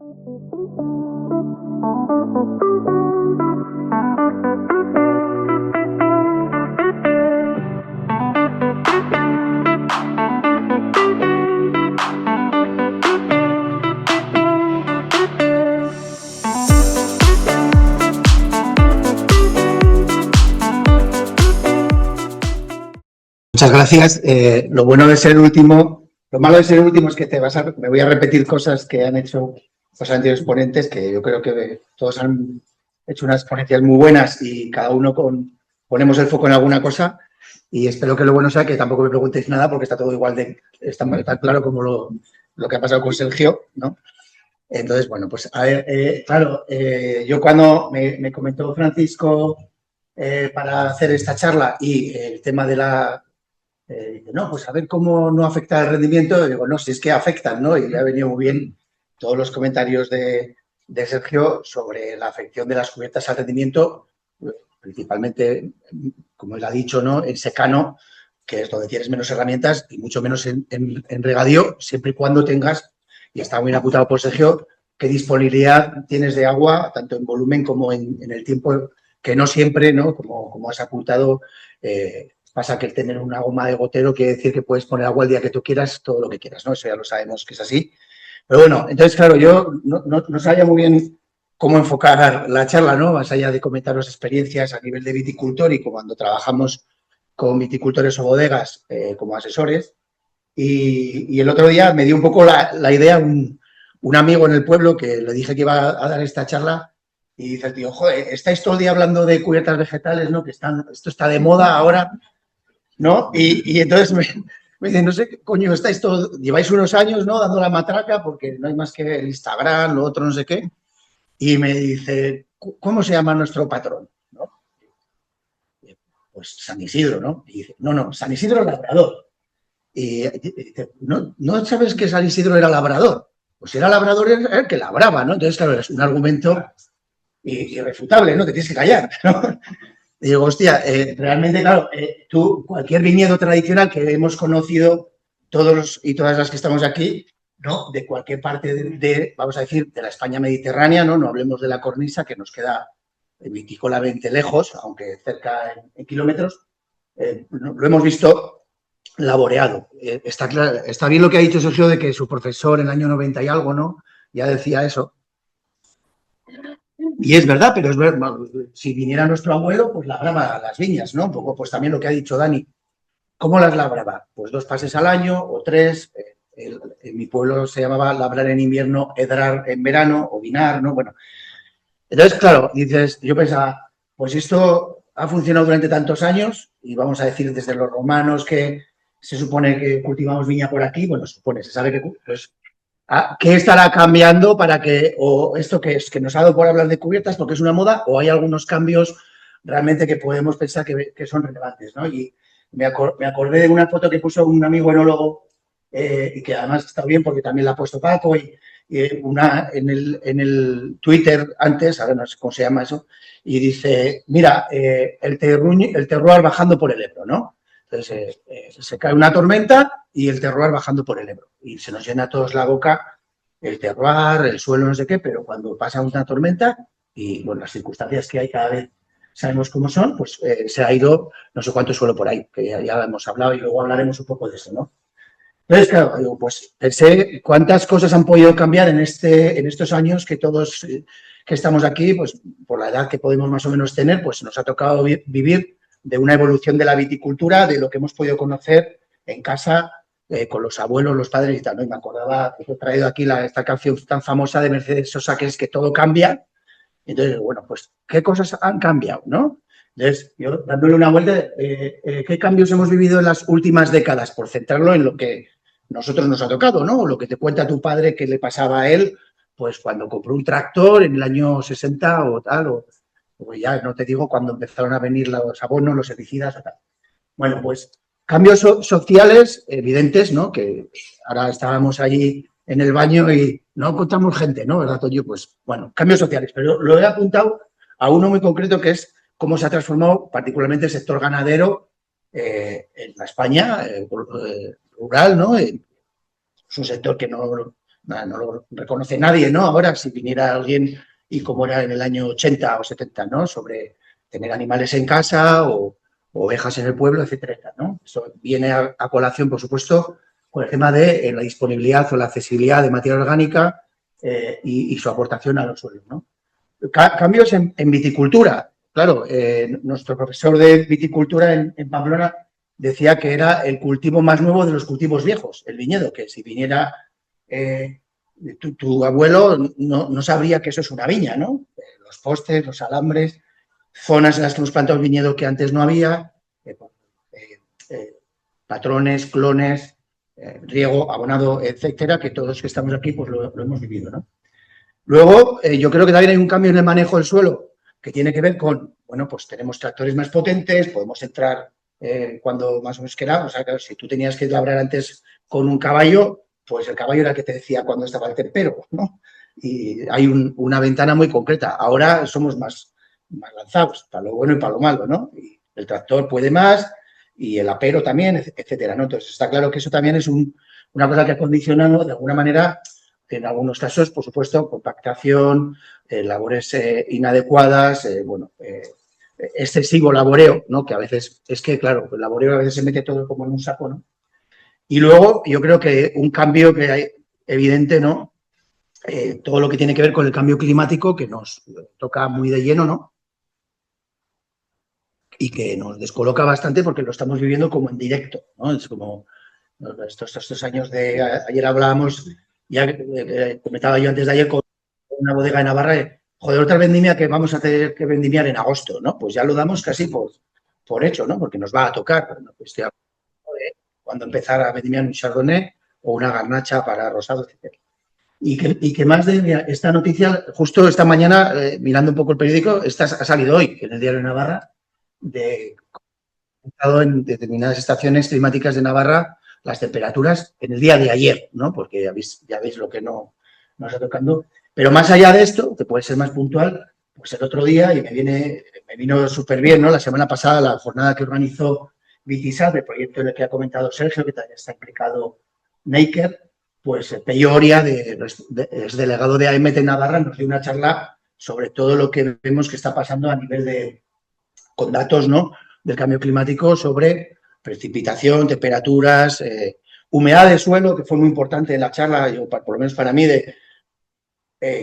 Muchas gracias. Lo bueno de ser el último, lo malo de ser el último es que me voy a repetir cosas que han hecho los anteriores ponentes, que yo creo que todos han hecho unas ponencias muy buenas y cada uno ponemos el foco en alguna cosa, y espero que lo bueno sea que tampoco me preguntéis nada porque está todo igual está claro como lo que ha pasado con Sergio, ¿no? Entonces, bueno, pues a ver, claro, yo cuando me comentó Francisco para hacer esta charla y el tema de no, pues a ver cómo no afecta el rendimiento. Digo, no, si es que afectan, ¿no? Y le ha venido muy bien todos los comentarios de Sergio sobre la afección de las cubiertas al rendimiento, principalmente, como él ha dicho, ¿no? En secano, que es donde tienes menos herramientas, y mucho menos en regadío, siempre y cuando tengas, y está muy apuntado por Sergio, qué disponibilidad tienes de agua, tanto en volumen como en el tiempo, que no siempre, ¿no? Como has apuntado, pasa que el tener una goma de gotero quiere decir que puedes poner agua el día que tú quieras, todo lo que quieras, ¿no? Eso ya lo sabemos que es así. Pero bueno, entonces, claro, yo no sabía muy bien cómo enfocar la charla, ¿no? Más allá de comentaros experiencias a nivel de viticultor y cuando trabajamos con viticultores o bodegas como asesores. Y el otro día me dio un poco la idea un amigo en el pueblo que le dije que iba a dar esta charla y dice el tío, joder, estáis todo el día hablando de cubiertas vegetales, ¿no? Que esto está de moda ahora, ¿no? Y entonces me dice, no sé qué coño, lleváis unos años, ¿no? Dando la matraca porque no hay más que el Instagram, lo otro, no sé qué. Y me dice, ¿cómo se llama nuestro patrón? ¿No? Pues San Isidro, ¿no? Y dice, no, San Isidro labrador. Y dice, ¿no sabes que San Isidro era labrador? Pues era labrador el que labraba, ¿no? Entonces, claro, es un argumento irrefutable, ¿no? Te tienes que callar, ¿no? Y digo, hostia, realmente, claro, cualquier viñedo tradicional que hemos conocido todos y todas las que estamos aquí, ¿no? De cualquier parte vamos a decir, de la España mediterránea, ¿no? No hablemos de la cornisa, que nos queda vitícolamente lejos, aunque cerca en kilómetros, lo hemos visto laboreado. Está bien lo que ha dicho Sergio de que su profesor en el año 90 y algo, ¿no? Ya decía eso. Y es verdad, pero es verdad, si viniera nuestro abuelo, pues labraba las viñas, ¿no? Un poco, pues también lo que ha dicho Dani. ¿Cómo las labraba? Pues 2 pases al año o 3. En mi pueblo se llamaba labrar en invierno, hedrar en verano o vinar, ¿no? Bueno, entonces, claro, yo pensaba, pues esto ha funcionado durante tantos años y vamos a decir desde los romanos que se supone que cultivamos viña por aquí, bueno, se sabe que pues, ¿qué estará cambiando para que, o esto que es, que nos ha dado por hablar de cubiertas porque es una moda, o hay algunos cambios realmente que podemos pensar que son relevantes, ¿no? Y me acordé de una foto que puso un amigo enólogo y que además está bien porque también la ha puesto Paco y en el Twitter antes, ahora no sé cómo se llama eso, y dice, mira, el terroir bajando por el Ebro, ¿no? Entonces se cae una tormenta y el terroir bajando por el Ebro. Y se nos llena a todos la boca el terroir, el suelo, no sé qué, pero cuando pasa una tormenta y bueno, las circunstancias que hay cada vez sabemos cómo son, pues se ha ido no sé cuánto suelo por ahí, que ya hemos hablado y luego hablaremos un poco de eso, ¿no? Entonces, claro, digo, pues pensé cuántas cosas han podido cambiar en estos años que todos que estamos aquí, pues por la edad que podemos más o menos tener, pues nos ha tocado vivir de una evolución de la viticultura, de lo que hemos podido conocer en casa con los abuelos, los padres y tal, ¿no? Y me acordaba, he traído aquí esta canción tan famosa de Mercedes Sosa, que es que todo cambia. Entonces, bueno, pues, ¿qué cosas han cambiado, no? Entonces, yo dándole una vuelta, ¿qué cambios hemos vivido en las últimas décadas? Por centrarlo en lo que nosotros nos ha tocado, ¿no? O lo que te cuenta tu padre que le pasaba a él, pues cuando compró un tractor en el año 60 o tal, o ya no te digo cuando empezaron a venir los abonos, los herbicidas o tal. Bueno, pues cambios sociales evidentes, ¿no? Que ahora estábamos allí en el baño y no encontramos gente, ¿no? ¿Verdad, Toño? Pues, bueno, cambios sociales. Pero lo he apuntado a uno muy concreto que es cómo se ha transformado particularmente el sector ganadero en la España rural, ¿no? Es un sector que no no lo reconoce nadie, ¿no? Ahora, si viniera alguien y como era en el año 80 o 70, ¿no? Sobre tener animales en casa o ovejas en el pueblo, etcétera, ¿no? Eso viene a colación, por supuesto, con el tema de la disponibilidad o la accesibilidad de materia orgánica y su aportación a los suelos, ¿no? Cambios en viticultura. Claro, nuestro profesor de viticultura en Pamplona decía que era el cultivo más nuevo de los cultivos viejos, el viñedo, que si viniera tu abuelo no sabría que eso es una viña, ¿no? Los postes, los alambres, zonas en las que hemos plantado el viñedo que antes no había, patrones, clones, riego, abonado, etcétera, que todos los que estamos aquí pues lo hemos vivido, ¿no? Luego, yo creo que también hay un cambio en el manejo del suelo que tiene que ver con, bueno, pues tenemos tractores más potentes, podemos entrar cuando más o menos queramos. O sea, claro, si tú tenías que labrar antes con un caballo, pues el caballo era el que te decía cuándo estaba el tempero, ¿no? Y hay una ventana muy concreta. Ahora somos más lanzados, para lo bueno y para lo malo, ¿no? Y el tractor puede más y el apero también, etcétera, ¿no? Entonces, está claro que eso también es una cosa que ha condicionado, de alguna manera, en algunos casos, por supuesto, compactación, labores inadecuadas, excesivo laboreo, ¿no? Que a veces, es que, claro, el laboreo a veces se mete todo como en un saco, ¿no? Y luego, yo creo que un cambio que hay evidente, ¿no? Todo lo que tiene que ver con el cambio climático, que nos toca muy de lleno, ¿no? Y que nos descoloca bastante porque lo estamos viviendo como en directo, ¿no? Es como estos años de... Ayer hablábamos, ya comentaba yo antes de ayer con una bodega de Navarra, joder, otra vendimia que vamos a tener que vendimiar en agosto, ¿no? Pues ya lo damos casi por hecho, ¿no? Porque nos va a tocar, ¿no? Pues cuando empezar a vendimiar un chardonnay o una garnacha para rosado, etc. Y que más de, mira, esta noticia, justo esta mañana, mirando un poco el periódico, ha salido hoy en el diario de Navarra, en determinadas estaciones climáticas de Navarra, las temperaturas en el día de ayer, ¿no? Porque ya veis lo que nos está tocando. Pero más allá de esto, que puede ser más puntual, pues el otro día, y me vino súper bien, ¿no? La semana pasada, la jornada que organizó Vitisat, el proyecto en el que ha comentado Sergio, que también está implicado Neiker, pues Pello Oria, es delegado de AEMET en Navarra, nos dio una charla sobre todo lo que vemos que está pasando a nivel con datos, ¿no?, del cambio climático sobre precipitación, temperaturas, humedad de suelo, que fue muy importante en la charla, por lo menos para mí, de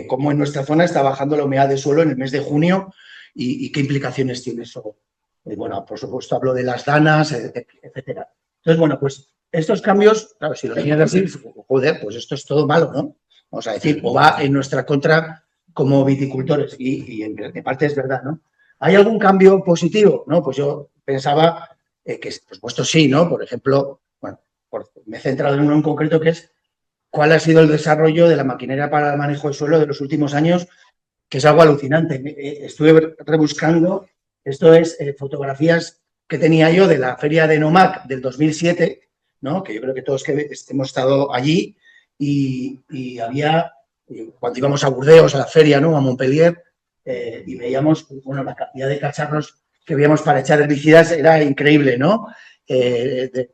cómo en nuestra zona está bajando la humedad de suelo en el mes de junio y qué implicaciones tiene eso. Bueno, por supuesto, hablo de las danas, etcétera. Entonces, bueno, pues estos cambios, claro, si lo tienes así, joder, pues esto es todo malo, ¿no? Vamos a decir, o va en nuestra contra como viticultores, y en parte es verdad, ¿no? ¿Hay algún cambio positivo? No, pues yo pensaba que, por supuesto, sí, ¿no? Por ejemplo, bueno, me he centrado en uno en concreto que es cuál ha sido el desarrollo de la maquinaria para el manejo del suelo de los últimos años, que es algo alucinante. Estuve rebuscando, esto es fotografías que tenía yo de la feria de Nomac del 2007, ¿no? Que yo creo que todos que hemos estado allí y había, cuando íbamos a Burdeos, a la feria, ¿no?, a Montpellier, y veíamos, bueno, la cantidad de cacharros que veíamos para echar herbicidas era increíble, ¿no?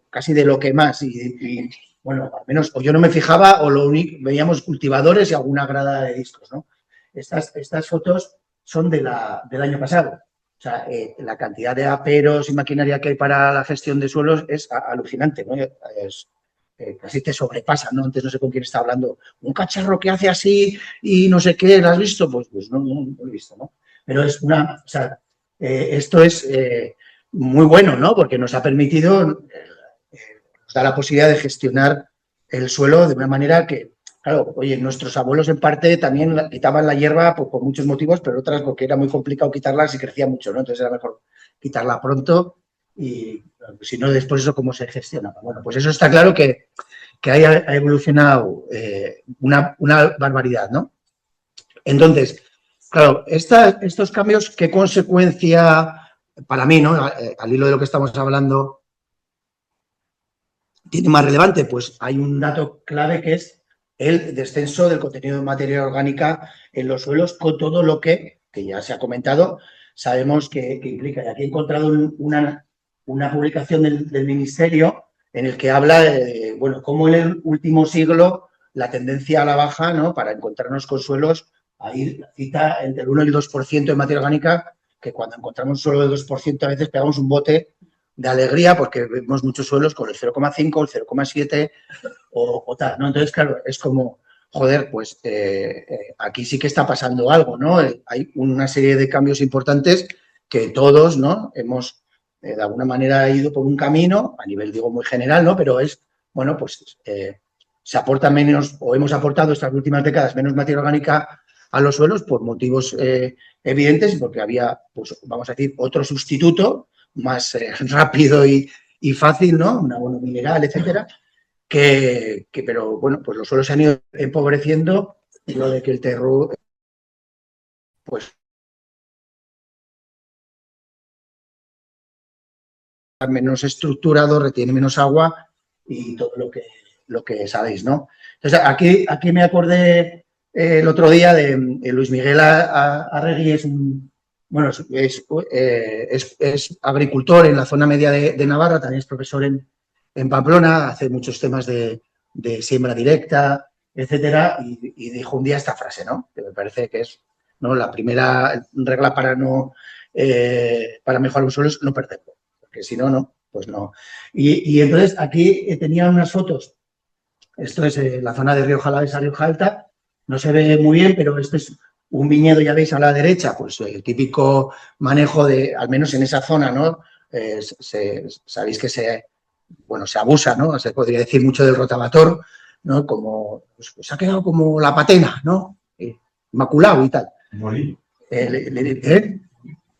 Casi de lo que más. Y, bueno, al menos o yo no me fijaba o lo único, veíamos cultivadores y alguna grada de discos, ¿no? Estas fotos son del año pasado. O sea, la cantidad de aperos y maquinaria que hay para la gestión de suelos es alucinante, ¿no? Casi te sobrepasa, ¿no? Antes no sé con quién está hablando. Un cacharro que hace así y no sé qué, ¿lo has visto? Pues no lo he visto, ¿no? Pero es o sea, esto es muy bueno, ¿no? Porque nos ha permitido, nos da la posibilidad de gestionar el suelo de una manera que, claro, oye, nuestros abuelos en parte también quitaban la hierba por muchos motivos, pero otras porque era muy complicado quitarla si crecía mucho, ¿no? Entonces era mejor quitarla pronto y si no, después eso cómo se gestiona. Bueno, pues eso está claro que ha evolucionado una barbaridad, ¿no? Entonces, claro, estos cambios, ¿qué consecuencia para mí, ¿no?, al hilo de lo que estamos hablando, tiene más relevante? Pues hay un dato clave que es el descenso del contenido de materia orgánica en los suelos con todo lo que ya se ha comentado, sabemos que implica. Y aquí he encontrado una publicación del Ministerio en el que habla de, bueno, cómo en el último siglo la tendencia a la baja, ¿no? Para encontrarnos con suelos, ahí la cita entre el 1 y el 2% de materia orgánica, que cuando encontramos un suelo del 2% a veces pegamos un bote de alegría porque vemos muchos suelos con el 0,5, el 0,7 o tal, ¿no? Entonces, claro, es como, joder, pues aquí sí que está pasando algo, ¿no? Hay una serie de cambios importantes que todos, ¿no? Hemos, de alguna manera, ido por un camino, a nivel, digo, muy general, ¿no? Pero es, bueno, pues se aporta menos, o hemos aportado estas últimas décadas menos materia orgánica a los suelos por motivos evidentes y porque había, pues, vamos a decir, otro sustituto más rápido y fácil, ¿no? Un abono mineral, etcétera. Pero bueno, pues los suelos se han ido empobreciendo y lo de que el terreno, pues, menos estructurado, retiene menos agua y todo lo que sabéis, ¿no? Entonces, aquí me acordé el otro día de Luis Miguel Arregui, bueno, es agricultor en la zona media de Navarra, también es profesor en Pamplona, hace muchos temas de siembra directa, etcétera, y dijo un día esta frase, ¿no? Que me parece que es, ¿no?, la primera regla para mejorar un suelo es no perderlo, porque si no, no, pues no. Y entonces aquí tenía unas fotos, esto es la zona de Rioja Alavesa, Rioja Alta, no se ve muy bien, pero este es un viñedo, ya veis a la derecha, pues el típico manejo de, al menos en esa zona, ¿no? Sabéis que se abusa, ¿no? Se podría decir mucho del rotavator, ¿no? Como, pues ha quedado como la patena, ¿no? Maculado y tal. Molí. ¿Eh?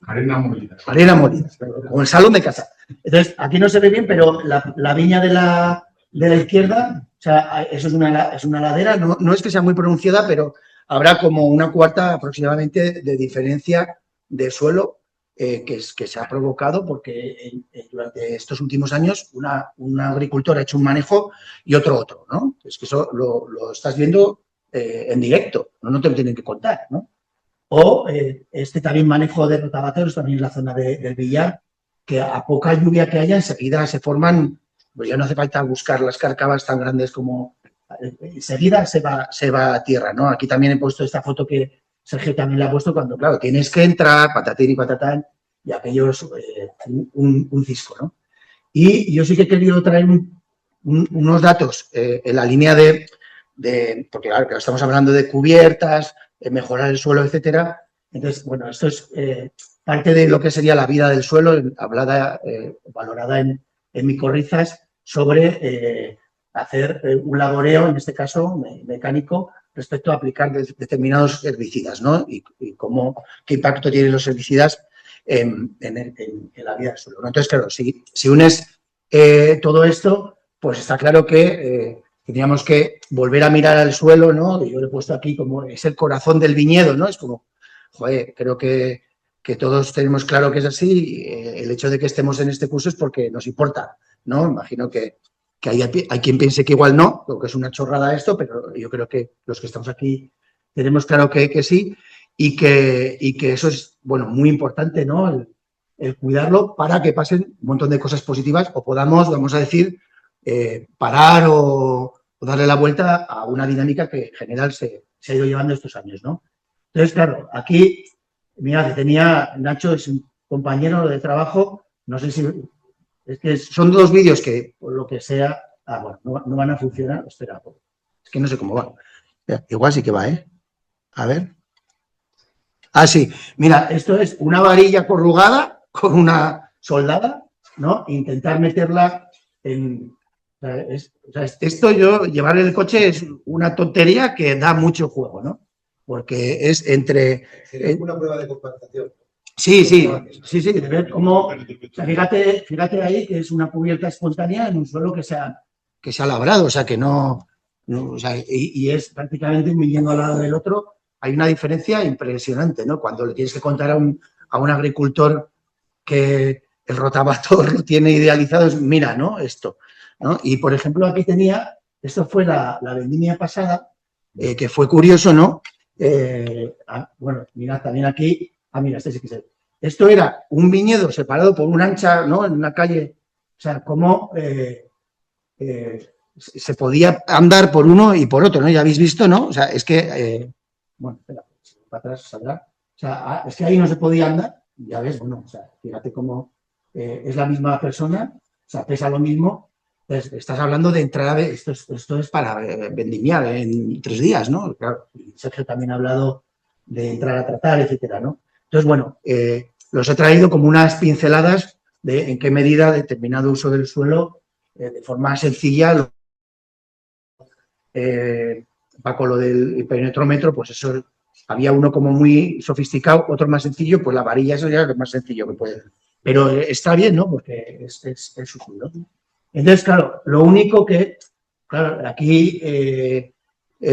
Arena molida. Arena molida, como el salón de casa. Entonces, aquí no se ve bien, pero la viña de la izquierda, o sea, eso es una ladera, no es que sea muy pronunciada, pero habrá como una cuarta aproximadamente de diferencia de suelo que se ha provocado porque durante estos últimos años un agricultor ha hecho un manejo y otro, ¿no? Es que eso lo estás viendo en directo, no te lo tienen que contar, ¿no? O este también manejo de rotavatorios, también en la zona del Villar, que a poca lluvia que haya enseguida se forman, pues ya no hace falta buscar las cárcavas tan grandes como enseguida se va a tierra, ¿no? Aquí también he puesto esta foto que Sergio también le ha puesto cuando, claro, tienes que entrar, patatín y patatán, y aquello es un cisco, ¿no? Y yo sí que he querido traer unos datos en la línea porque claro, estamos hablando de cubiertas, mejorar el suelo, etcétera. Entonces, bueno, esto es parte de lo que sería la vida del suelo, valorada en micorrizas, sobre hacer un laboreo, en este caso mecánico, respecto a aplicar determinados herbicidas, ¿no? Y qué impacto tienen los herbicidas en la vida del suelo, ¿no? Entonces, claro, si unes todo esto, pues está claro que tendríamos que volver a mirar al suelo, ¿no? Yo lo he puesto aquí como es el corazón del viñedo, ¿no? Es como, joder, creo que todos tenemos claro que es así. El hecho de que estemos en este curso es porque nos importa, ¿no? Imagino que hay quien piense que igual no, lo que es una chorrada esto, pero yo creo que los que estamos aquí tenemos claro que sí y que eso es, bueno, muy importante, ¿no? El cuidarlo para que pasen un montón de cosas positivas o podamos, vamos a decir, parar o darle la vuelta a una dinámica que en general se ha ido llevando estos años, ¿no? Entonces, claro, aquí, mira, que Nacho es un compañero de trabajo, no sé si, es que son dos vídeos que, por lo que sea, bueno, no van a funcionar, espera, es que no sé cómo va. Igual sí que va, ¿eh? A ver. Ah, sí, mira, esto es una varilla corrugada con una soldada, ¿no? Intentar meterla en... esto llevar el coche es una tontería que da mucho juego, ¿no? Porque es entre... Sería una prueba de compactación. Sí, de ver cómo... O sea, fíjate ahí que es una cubierta espontánea en un suelo que se ha labrado, o sea, que no o sea, y es prácticamente un viñedo al lado del otro. Hay una diferencia impresionante, ¿no? Cuando le tienes que contar a un agricultor que el rotavator lo tiene idealizado, es mira, ¿no? Esto, ¿no? Y, por ejemplo, aquí esto fue la vendimia pasada, que fue curioso, ¿no? Bueno, mirad también aquí, mira, este sí que se... Esto era un viñedo separado por una ancha, ¿no? En una calle, o sea, como se podía andar por uno y por otro, ¿no? Ya habéis visto, ¿no? O sea, es que, bueno, espera, para atrás saldrá. O sea, es que ahí no se podía andar, ya ves, bueno, o sea, fíjate cómo es la misma persona, o sea, pesa lo mismo. Entonces, estás hablando de entrada, esto es para vendimiar en 3 días, ¿no? Claro, Sergio también ha hablado de entrar a tratar, etcétera, ¿no? Entonces, bueno, los he traído como unas pinceladas de en qué medida determinado uso del suelo, de forma sencilla, Paco, lo del perímetro, pues eso, había uno como muy sofisticado, otro más sencillo, pues la varilla eso ya es lo más sencillo que puede. Pero está bien, ¿no? Porque es útil, ¿no? Entonces, claro, lo único que, claro, aquí he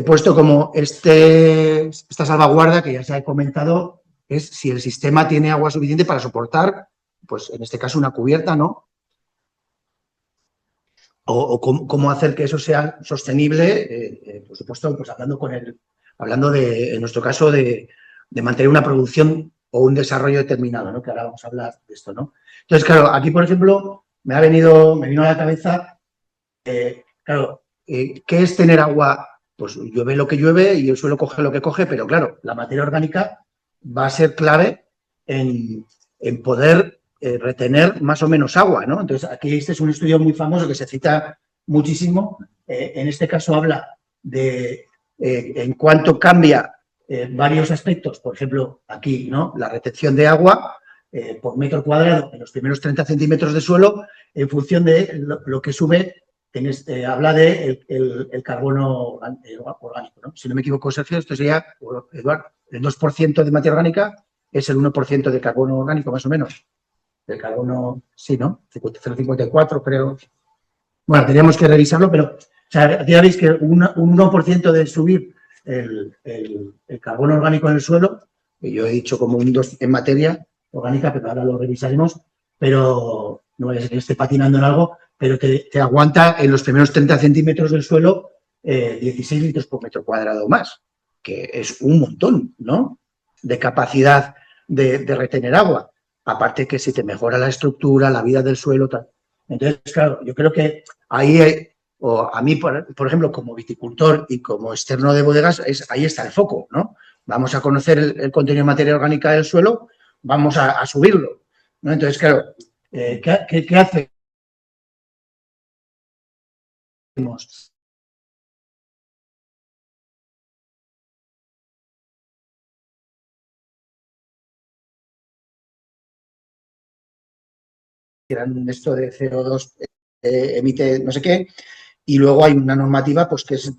puesto como esta salvaguarda que ya se ha comentado, es si el sistema tiene agua suficiente para soportar, pues en este caso una cubierta, ¿no? O cómo hacer que eso sea sostenible, por supuesto, pues hablando de, en nuestro caso, de mantener una producción o un desarrollo determinado, ¿no? Que ahora vamos a hablar de esto, ¿no? Entonces, claro, aquí, por ejemplo, me vino a la cabeza, claro, ¿qué es tener agua? Pues llueve lo que llueve y el suelo coge lo que coge, pero claro, la materia orgánica va a ser clave en poder retener más o menos agua, ¿no? Entonces, aquí este es un estudio muy famoso que se cita muchísimo. En este caso habla de en cuánto cambia varios aspectos, por ejemplo, aquí, ¿no? La retención de agua por metro cuadrado en los primeros 30 centímetros de suelo en función de lo que sube, habla de el carbono orgánico, ¿no? Si no me equivoco, Sergio, esto sería, Eduardo, el 2% de materia orgánica es el 1% de carbono orgánico, más o menos. El carbono, sí, ¿no? 0,54 creo. Bueno, teníamos que revisarlo, pero o sea, ya veis que un 1% de subir el carbono orgánico en el suelo, que yo he dicho como un 2 en materia orgánica, pero ahora lo revisaremos, pero no voy a ser que esté patinando en algo, pero te aguanta en los primeros 30 centímetros del suelo 16 litros por metro cuadrado más, que es un montón, ¿no? De capacidad de retener agua. Aparte que si te mejora la estructura, la vida del suelo, tal. Entonces, claro, yo creo que ahí, o a mí, por ejemplo, como viticultor y como externo de bodegas, ahí está el foco, ¿no? Vamos a conocer el contenido de materia orgánica del suelo, vamos a subirlo, ¿no? Entonces, claro, ¿qué hacemos? Esto de CO2 emite no sé qué, y luego hay una normativa pues que es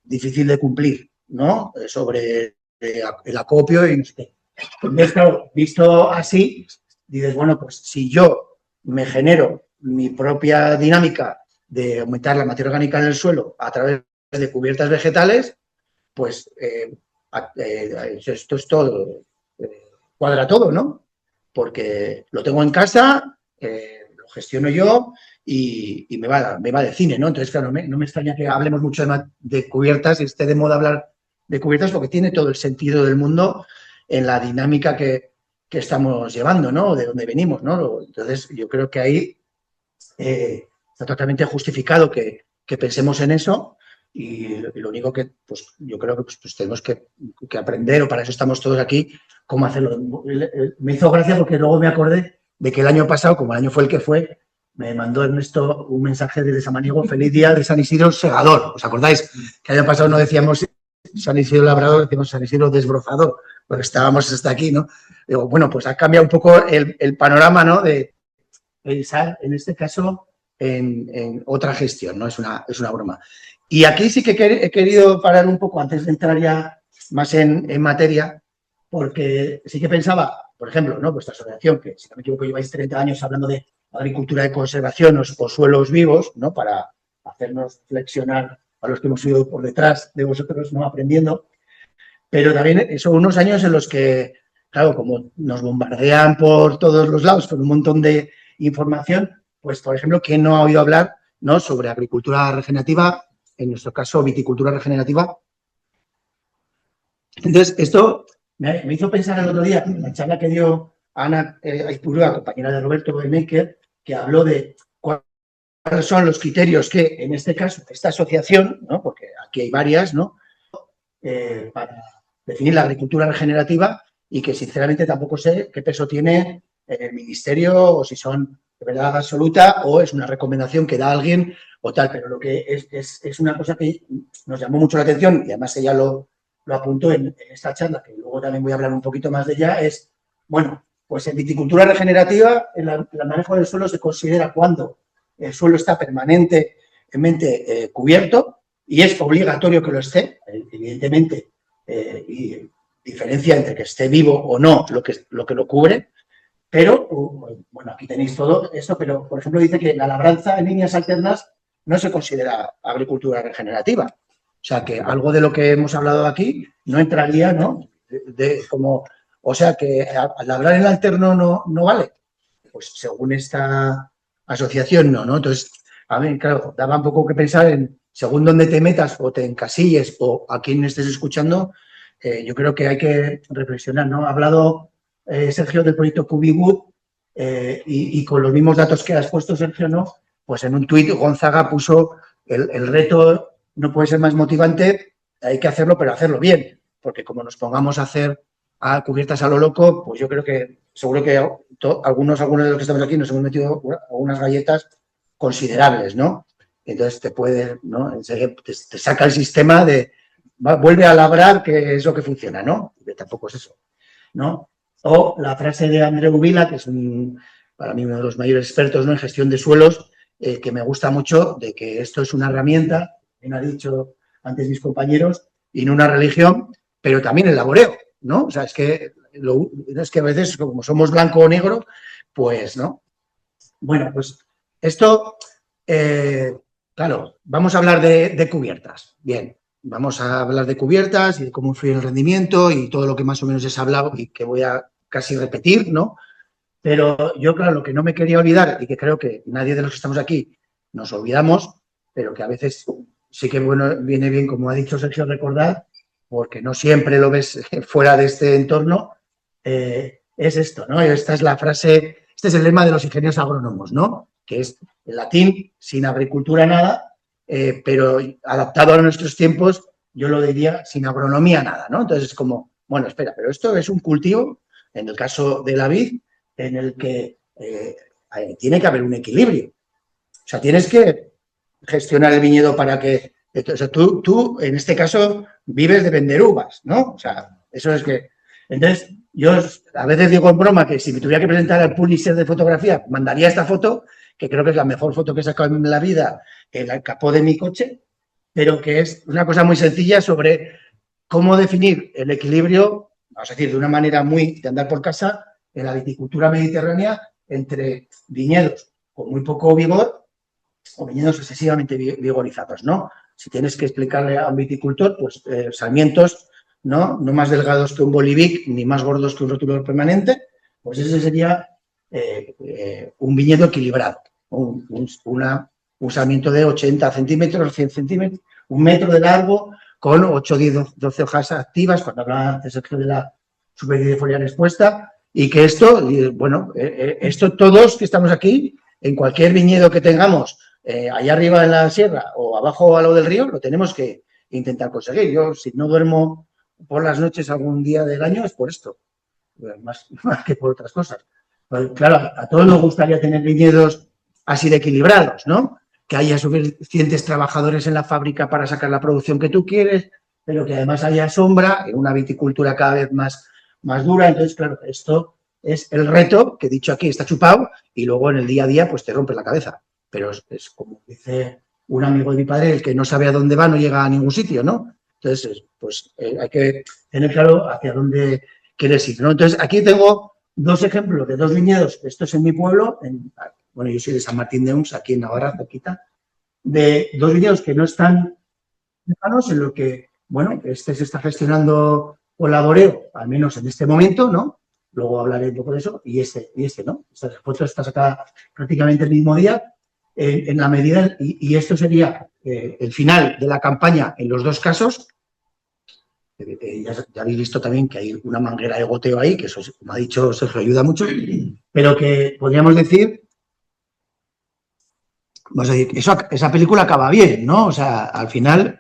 difícil de cumplir, ¿no? Sobre el acopio y no sé qué. Entonces, claro, visto así, dices, bueno, pues si yo me genero mi propia dinámica de aumentar la materia orgánica en el suelo a través de cubiertas vegetales, pues esto es todo, cuadra todo, ¿no? Porque lo tengo en casa, lo gestiono yo y me va de cine, ¿no? Entonces, claro, no me extraña que hablemos mucho de cubiertas y esté de moda hablar de cubiertas porque tiene todo el sentido del mundo en la dinámica que estamos llevando, ¿no? De donde venimos, ¿no? Entonces, yo creo que ahí está totalmente justificado que pensemos en eso y lo único que, pues, yo creo que pues tenemos que aprender, o para eso estamos todos aquí, cómo hacerlo. Me hizo gracia porque luego me acordé de que el año pasado, como el año fue el que fue, me mandó Ernesto un mensaje desde Samaniego, feliz día de San Isidro Segador. ¿Os acordáis? Que el año pasado no decíamos San Isidro Labrador, decíamos San Isidro Desbrozador, porque estábamos hasta aquí, ¿no? Digo, bueno, pues ha cambiado un poco el panorama, ¿no? De pensar, en este caso, en otra gestión, ¿no? Es una broma. Y aquí sí que he querido parar un poco antes de entrar ya más en materia, porque sí que pensaba, por ejemplo, ¿no? Vuestra asociación, que si no me equivoco lleváis 30 años hablando de agricultura de conservación o suelos vivos, ¿no? Para hacernos flexionar a los que hemos ido por detrás de vosotros, ¿no? Aprendiendo. Pero también son unos años en los que, claro, como nos bombardean por todos los lados con un montón de información, pues, por ejemplo, ¿quién no ha oído hablar, ¿no? Sobre agricultura regenerativa, en nuestro caso, viticultura regenerativa? Entonces, esto me hizo pensar el otro día, en la charla que dio Ana Aizpurúa, compañera de Roberto Maker, que habló de cuál cuáles son los criterios que, en este caso, esta asociación, ¿no? Porque aquí hay varias, ¿no? Para definir la agricultura regenerativa y que, sinceramente, tampoco sé qué peso tiene el Ministerio o si son de verdad absoluta o es una recomendación que da alguien o tal, pero lo que es una cosa que nos llamó mucho la atención y además ella lo apuntó en esta charla, que luego también voy a hablar un poquito más de ella, es, bueno, pues en viticultura regenerativa el manejo del suelo se considera cuando el suelo está permanentemente cubierto y es obligatorio que lo esté, evidentemente, y diferencia entre que esté vivo o no lo que lo cubre, pero, bueno, aquí tenéis todo esto, pero, por ejemplo, dice que la labranza en líneas alternas no se considera agricultura regenerativa. O sea, que algo de lo que hemos hablado aquí no entraría, ¿no? O sea, que labrar en alterno no vale. Pues según esta asociación, no. Entonces, a mí, claro, daba un poco que pensar en, según dónde te metas o te encasilles o a quién estés escuchando, yo creo que hay que reflexionar, ¿no? Ha hablado Sergio del proyecto Cubiwood y con los mismos datos que has puesto, Sergio, ¿no? Pues en un tuit Gonzaga puso el reto no puede ser más motivante, hay que hacerlo, pero hacerlo bien, porque como nos pongamos a hacer cubiertas a lo loco, pues yo creo que seguro que algunos de los que estamos aquí nos hemos metido algunas galletas considerables, ¿no? Entonces te puede, ¿no? Te saca el sistema de vuelve a labrar, que es lo que funciona, ¿no? Que tampoco es eso, ¿no? O la frase de Andreu Vila, que es para mí uno de los mayores expertos, ¿no?, en gestión de suelos, que me gusta mucho, de que esto es una herramienta, bien ha dicho antes mis compañeros, y no una religión, pero también el laboreo, ¿no? O sea, es que a veces, como somos blanco o negro, pues, ¿no? Bueno, pues esto, claro, vamos a hablar de cubiertas. Bien, vamos a hablar de cubiertas y de cómo influye el rendimiento y todo lo que más o menos he hablado y que voy a casi repetir, ¿no? Pero yo, claro, lo que no me quería olvidar y que creo que nadie de los que estamos aquí nos olvidamos, pero que a veces sí que bueno, viene bien, como ha dicho Sergio, recordar, porque no siempre lo ves fuera de este entorno, es esto, ¿no? Esta es la frase, este es el lema de los ingenieros agrónomos, ¿no? Que es en latín, sin agricultura nada, pero adaptado a nuestros tiempos, yo lo diría sin agronomía nada, ¿no? Entonces es como, bueno, espera, pero esto es un cultivo, en el caso de la vid, en el que tiene que haber un equilibrio. O sea, tienes que gestionar el viñedo para que... O sea, tú, en este caso, vives de vender uvas, ¿no? O sea, eso es que... Entonces, yo a veces digo en broma que si me tuviera que presentar al Pulitzer de fotografía, mandaría esta foto, que creo que es la mejor foto que he sacado en la vida, el capó de mi coche, pero que es una cosa muy sencilla sobre cómo definir el equilibrio, vamos a decir, de una manera muy de andar por casa, en la viticultura mediterránea entre viñedos con muy poco vigor o viñedos excesivamente vigorizados, ¿no? Si tienes que explicarle a un viticultor, pues sarmientos, ¿no? No más delgados que un bolivic, ni más gordos que un rotulador permanente, pues ese sería un viñedo equilibrado, un sarmiento de 80 centímetros, 100 centímetros, 1 metro de largo, con 8, 10, 12 hojas activas, cuando hablaba antes de la superficie foliar expuesta, y que esto, bueno, esto todos que estamos aquí, en cualquier viñedo que tengamos, allá arriba en la sierra o abajo a lo del río, lo tenemos que intentar conseguir. Yo, si no duermo por las noches algún día del año, es por esto, más que por otras cosas. Pues, claro, a todos nos gustaría tener viñedos así de equilibrados, ¿no? Que haya suficientes trabajadores en la fábrica para sacar la producción que tú quieres, pero que además haya sombra, en una viticultura cada vez más dura. Entonces, claro, esto es el reto que he dicho aquí, está chupado, y luego en el día a día pues te rompe la cabeza. Pero es como dice un amigo de mi padre, el que no sabe a dónde va no llega a ningún sitio, ¿no? Entonces, pues hay que tener claro hacia dónde quieres ir, ¿no? Entonces, aquí tengo 2 ejemplos de 2 viñedos, esto es en mi pueblo, bueno, yo soy de San Martín de Uns, aquí en Navarra, cerquita, de 2 viñedos que no están lejanos, en lo que, bueno, este se está gestionando con laboreo, al menos en este momento, ¿no? Luego hablaré un poco de eso, y este, ¿no? Esta foto está sacada prácticamente el mismo día, en la medida, y esto sería el final de la campaña en los 2 casos. Ya habéis visto también que hay una manguera de goteo ahí, que eso, como ha dicho Sergio, ayuda mucho, pero que podríamos decir vamos a decir, esa película acaba bien, ¿no? O sea, al final,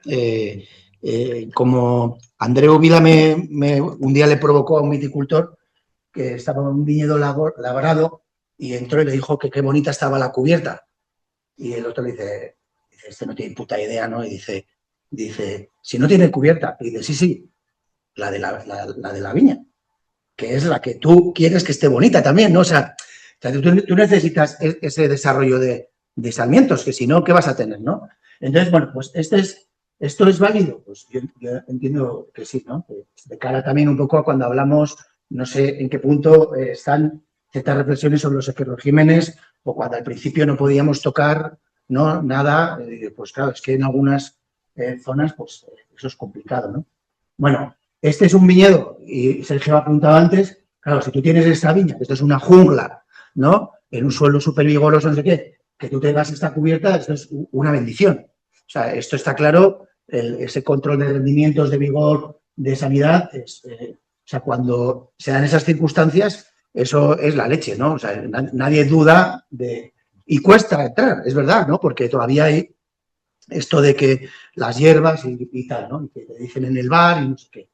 como Andreu Vila un día le provocó a un viticultor que estaba en un viñedo labrado y entró y le dijo que qué bonita estaba la cubierta. Y el otro le dice, este no tiene puta idea, ¿no? Y dice, si no tiene cubierta. Y dice, sí, la de la viña, que es la que tú quieres que esté bonita también, ¿no? O sea tú necesitas ese desarrollo de sarmientos, que si no, ¿qué vas a tener, no? Entonces, bueno, pues ¿esto es válido? Pues yo entiendo que sí, ¿no? De cara también un poco a cuando hablamos, no sé en qué punto están ciertas reflexiones sobre los regímenes o cuando al principio no podíamos tocar, ¿no? Nada, pues claro, es que en algunas zonas, pues eso es complicado, ¿no? Bueno, este es un viñedo, y Sergio ha preguntado antes, claro, si tú tienes esta viña, esto es una jungla, ¿no? En un suelo súper vigoroso, no sé qué, que tú tengas esta cubierta, esto es una bendición. O sea, esto está claro, ese control de rendimientos, de vigor, de sanidad, o sea, cuando se dan esas circunstancias, eso es la leche, ¿no? O sea, nadie duda de... Y cuesta entrar, es verdad, ¿no? Porque todavía hay esto de que las hierbas y tal, ¿no? Y que te dicen en el bar y no sé qué.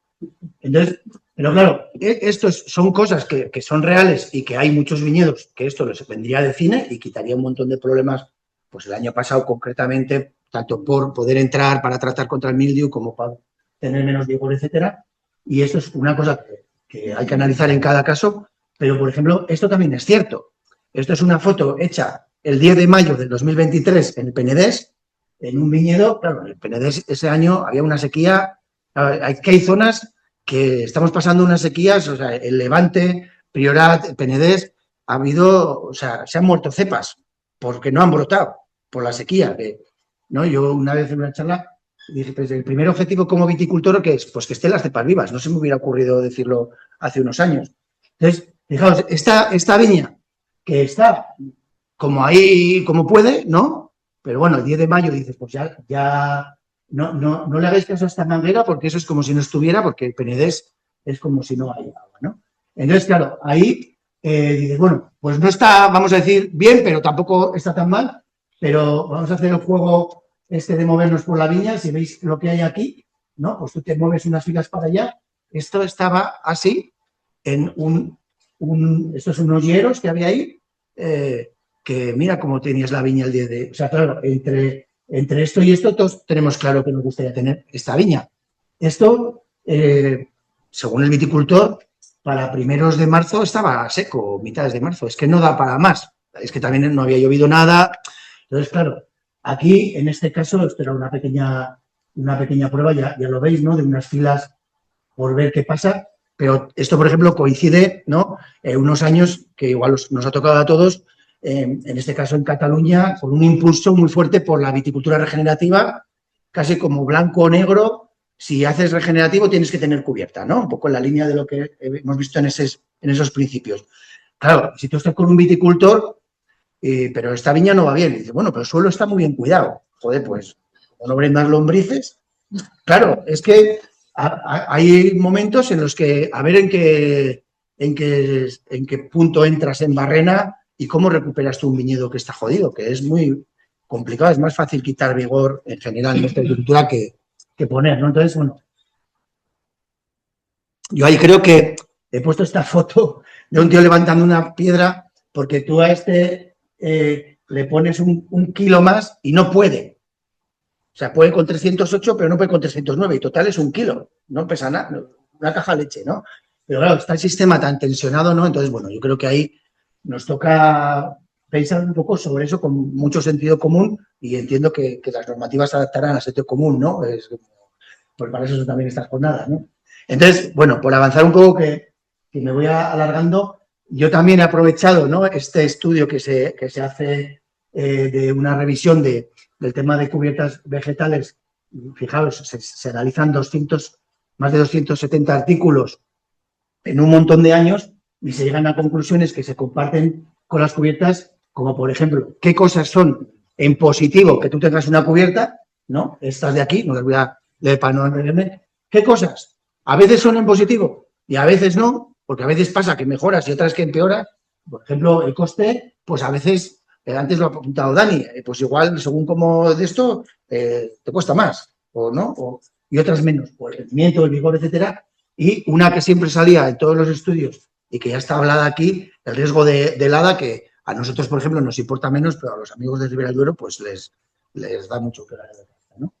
Entonces, pero claro, estos son cosas que son reales y que hay muchos viñedos que esto les vendría de cine y quitaría un montón de problemas, pues el año pasado concretamente, tanto por poder entrar para tratar contra el mildiu como para tener menos vigor, etcétera. Y esto es una cosa que hay que analizar en cada caso, pero por ejemplo, esto también es cierto. Esto es una foto hecha el 10 de mayo del 2023 en el Penedès, en un viñedo. Claro, en el Penedès ese año había una sequía, hay zonas que estamos pasando unas sequías, o sea, el Levante, Priorat, el Penedès, ha habido, o sea, se han muerto cepas porque no han brotado por la sequía. ¿No? Yo una vez en una charla dije, pues el primer objetivo como viticultor, ¿qué es? Pues que estén las cepas vivas. No se me hubiera ocurrido decirlo hace unos años. Entonces, fijaos, esta viña que está como ahí, como puede, ¿no? Pero bueno, el 10 de mayo dices, pues ya no le hagáis caso a esta manguera porque eso es como si no estuviera, porque el Penedès es como si no hay agua, ¿no? Entonces, claro, ahí dices, bueno, pues no está, vamos a decir, bien, pero tampoco está tan mal, pero vamos a hacer el juego de movernos por la viña. Si veis lo que hay aquí, ¿no? Pues tú te mueves unas filas para allá. Esto estaba así, en estos son unos hieros que había ahí, que mira cómo tenías la viña el día de... O sea, claro, entre esto y esto todos tenemos claro que nos gustaría tener esta viña. Esto, según el viticultor, para primeros de marzo estaba seco, mitades de marzo. Es que no da para más. Es que también no había llovido nada. Entonces, claro, aquí, en este caso, esto era una pequeña prueba, ya lo veis, ¿no? De unas filas por ver qué pasa. Pero esto, por ejemplo, coincide, ¿no? Unos años que igual nos ha tocado a todos, en este caso en Cataluña, con un impulso muy fuerte por la viticultura regenerativa, casi como blanco o negro. Si haces regenerativo tienes que tener cubierta, ¿no? Un poco en la línea de lo que hemos visto en esos principios. Claro, si tú estás con un viticultor, pero esta viña no va bien, y dice, bueno, pero el suelo está muy bien cuidado. Joder, pues, como no ven más lombrices. Claro, es que hay momentos en los que, a ver en qué punto entras en barrena y cómo recuperas tú un viñedo que está jodido, que es muy complicado. Es más fácil quitar vigor en general en esta agricultura que poner, ¿no? Entonces, bueno, yo ahí creo que he puesto esta foto de un tío levantando una piedra porque tú a le pones un kilo más y no puede. O sea, puede con 308, pero no puede con 309. Y total es un kilo. No pesa nada. Una caja de leche, ¿no? Pero claro, está el sistema tan tensionado, ¿no? Entonces, bueno, yo creo que ahí nos toca pensar un poco sobre eso con mucho sentido común, y entiendo que las normativas se adaptarán al sentido común, ¿no? Pues para eso también estas jornadas, ¿no? Entonces, bueno, por avanzar un poco, que me voy alargando, yo también he aprovechado, ¿no? Este estudio que se hace de una revisión del tema de cubiertas vegetales. Fijaos, se analizan más de 270 artículos en un montón de años y se llegan a conclusiones que se comparten con las cubiertas, como por ejemplo, qué cosas son en positivo que tú tengas una cubierta, ¿no? Estas de aquí, no les voy a leer para no enredarme. ¿Qué cosas? A veces son en positivo y a veces no, porque a veces pasa que mejoras y otras que empeoras. Por ejemplo, el coste, pues a veces antes lo ha apuntado Dani, pues igual, según como de esto, te cuesta más, o no, y otras menos, por el rendimiento, el vigor, etcétera. Y una que siempre salía en todos los estudios y que ya está hablada aquí, el riesgo de helada, que a nosotros, por ejemplo, nos importa menos, pero a los amigos de Ribera del Duero, pues les da mucho que la ¿no?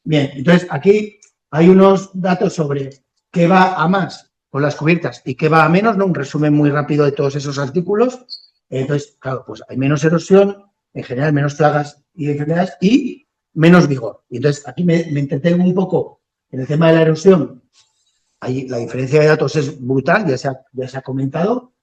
Bien, entonces aquí hay unos datos sobre qué va a más con las cubiertas y qué va a menos, ¿no? Un resumen muy rápido de todos esos artículos. Entonces, claro, pues hay menos erosión, en general menos plagas y enfermedades y menos vigor. Y entonces aquí me entretengo un poco en el tema de la erosión. Ahí la diferencia de datos es brutal, ya se ha comentado.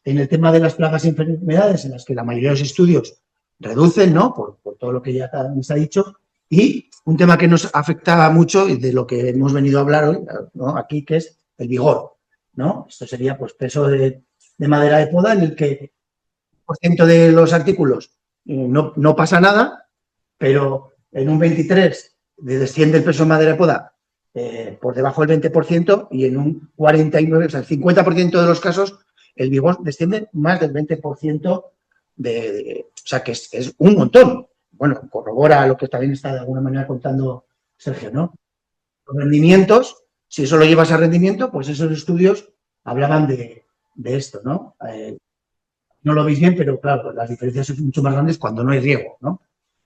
En el tema de las plagas y enfermedades, en las que la mayoría de los estudios reducen, ¿no? Por todo lo que ya se ha dicho. Y un tema que nos afecta mucho y de lo que hemos venido a hablar hoy, ¿no? Aquí, que es el vigor, ¿no? Esto sería, pues, peso de madera de poda, en el que por ciento de los artículos no pasa nada, pero en un 23 desciende el peso de madera de poda por debajo del 20% y en un 49, o sea, el 50% de los casos el vigor desciende más del 20% o sea, que es un montón. Bueno, corrobora lo que también está de alguna manera contando Sergio, ¿no? Los rendimientos, si eso lo llevas a rendimiento, pues esos estudios hablaban de esto, ¿no? No lo veis bien, pero claro, las diferencias son mucho más grandes cuando no hay riego, ¿no?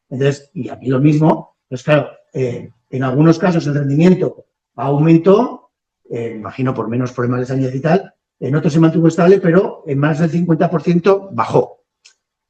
Entonces, y aquí lo mismo, pues claro, en algunos casos el rendimiento aumentó, imagino por menos problemas de sanidad y tal, en otros se mantuvo estable, pero en más del 50% bajó,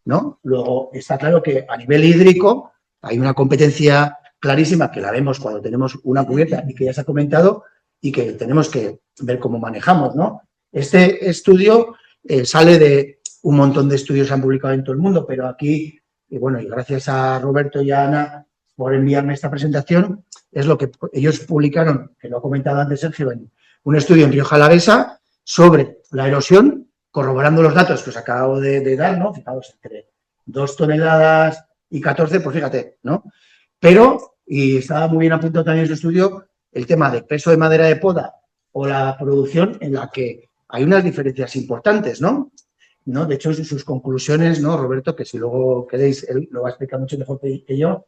¿no? Luego, está claro que a nivel hídrico hay una competencia clarísima que la vemos cuando tenemos una cubierta y que ya se ha comentado y que tenemos que ver cómo manejamos, ¿no? Este estudio sale de un montón de estudios que se han publicado en todo el mundo, pero aquí, y bueno, y gracias a Roberto y a Ana por enviarme esta presentación, es lo que ellos publicaron, que lo ha comentado antes Sergio, en un estudio en Rioja Alavesa sobre la erosión, corroborando los datos que os acabo de dar, ¿no? Fijaos, entre 2 toneladas y 14, pues fíjate, ¿no? Pero, y estaba muy bien apuntado también en su estudio, el tema de peso de madera de poda o la producción, en la que hay unas diferencias importantes, ¿no? De hecho, sus conclusiones, ¿no, Roberto? Que si luego queréis, él lo va a explicar mucho mejor que yo,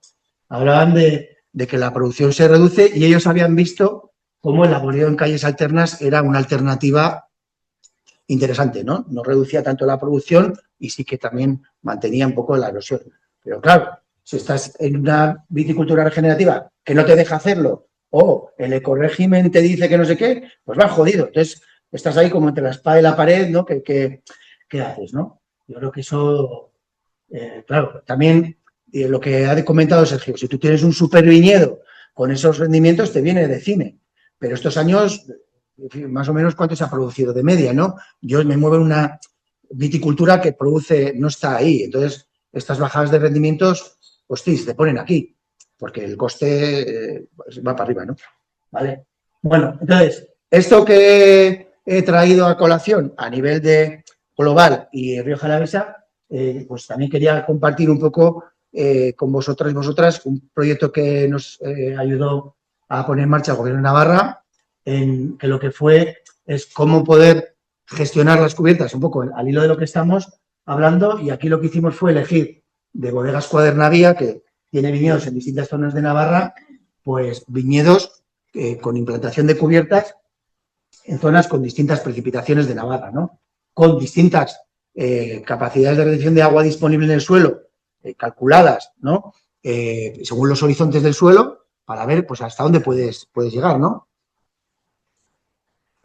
hablaban de que la producción se reduce y ellos habían visto cómo el laboreo en calles alternas era una alternativa interesante, ¿no? No reducía tanto la producción y sí que también mantenía un poco la erosión. Pero claro, si estás en una viticultura regenerativa que no te deja hacerlo o el ecorégimen te dice que no sé qué, pues vas jodido. Entonces, estás ahí como entre la espada y la pared, ¿no? ¿Qué haces, no? Yo creo que eso, claro, también lo que ha comentado Sergio, si tú tienes un super viñedo con esos rendimientos, te viene de cine. Pero estos años, más o menos, ¿cuánto se ha producido de media, no? Yo me muevo en una viticultura que produce, no está ahí. Entonces, estas bajadas de rendimientos, hostia, te ponen aquí, porque el coste va para arriba, ¿no? ¿Vale? Bueno, entonces, esto que he traído a colación a nivel de global y Rioja Alavesa, pues también quería compartir un poco con vosotros y vosotras un proyecto que nos ayudó a poner en marcha el Gobierno de Navarra, en que lo que fue es cómo poder gestionar las cubiertas, un poco al hilo de lo que estamos hablando, y aquí lo que hicimos fue elegir de Bodegas Cuadernavía, que tiene viñedos en distintas zonas de Navarra, pues viñedos con implantación de cubiertas en zonas con distintas precipitaciones de Navarra, ¿no? Con distintas capacidades de retención de agua disponible en el suelo, calculadas, ¿no? Según los horizontes del suelo, para ver pues hasta dónde puedes llegar, ¿no?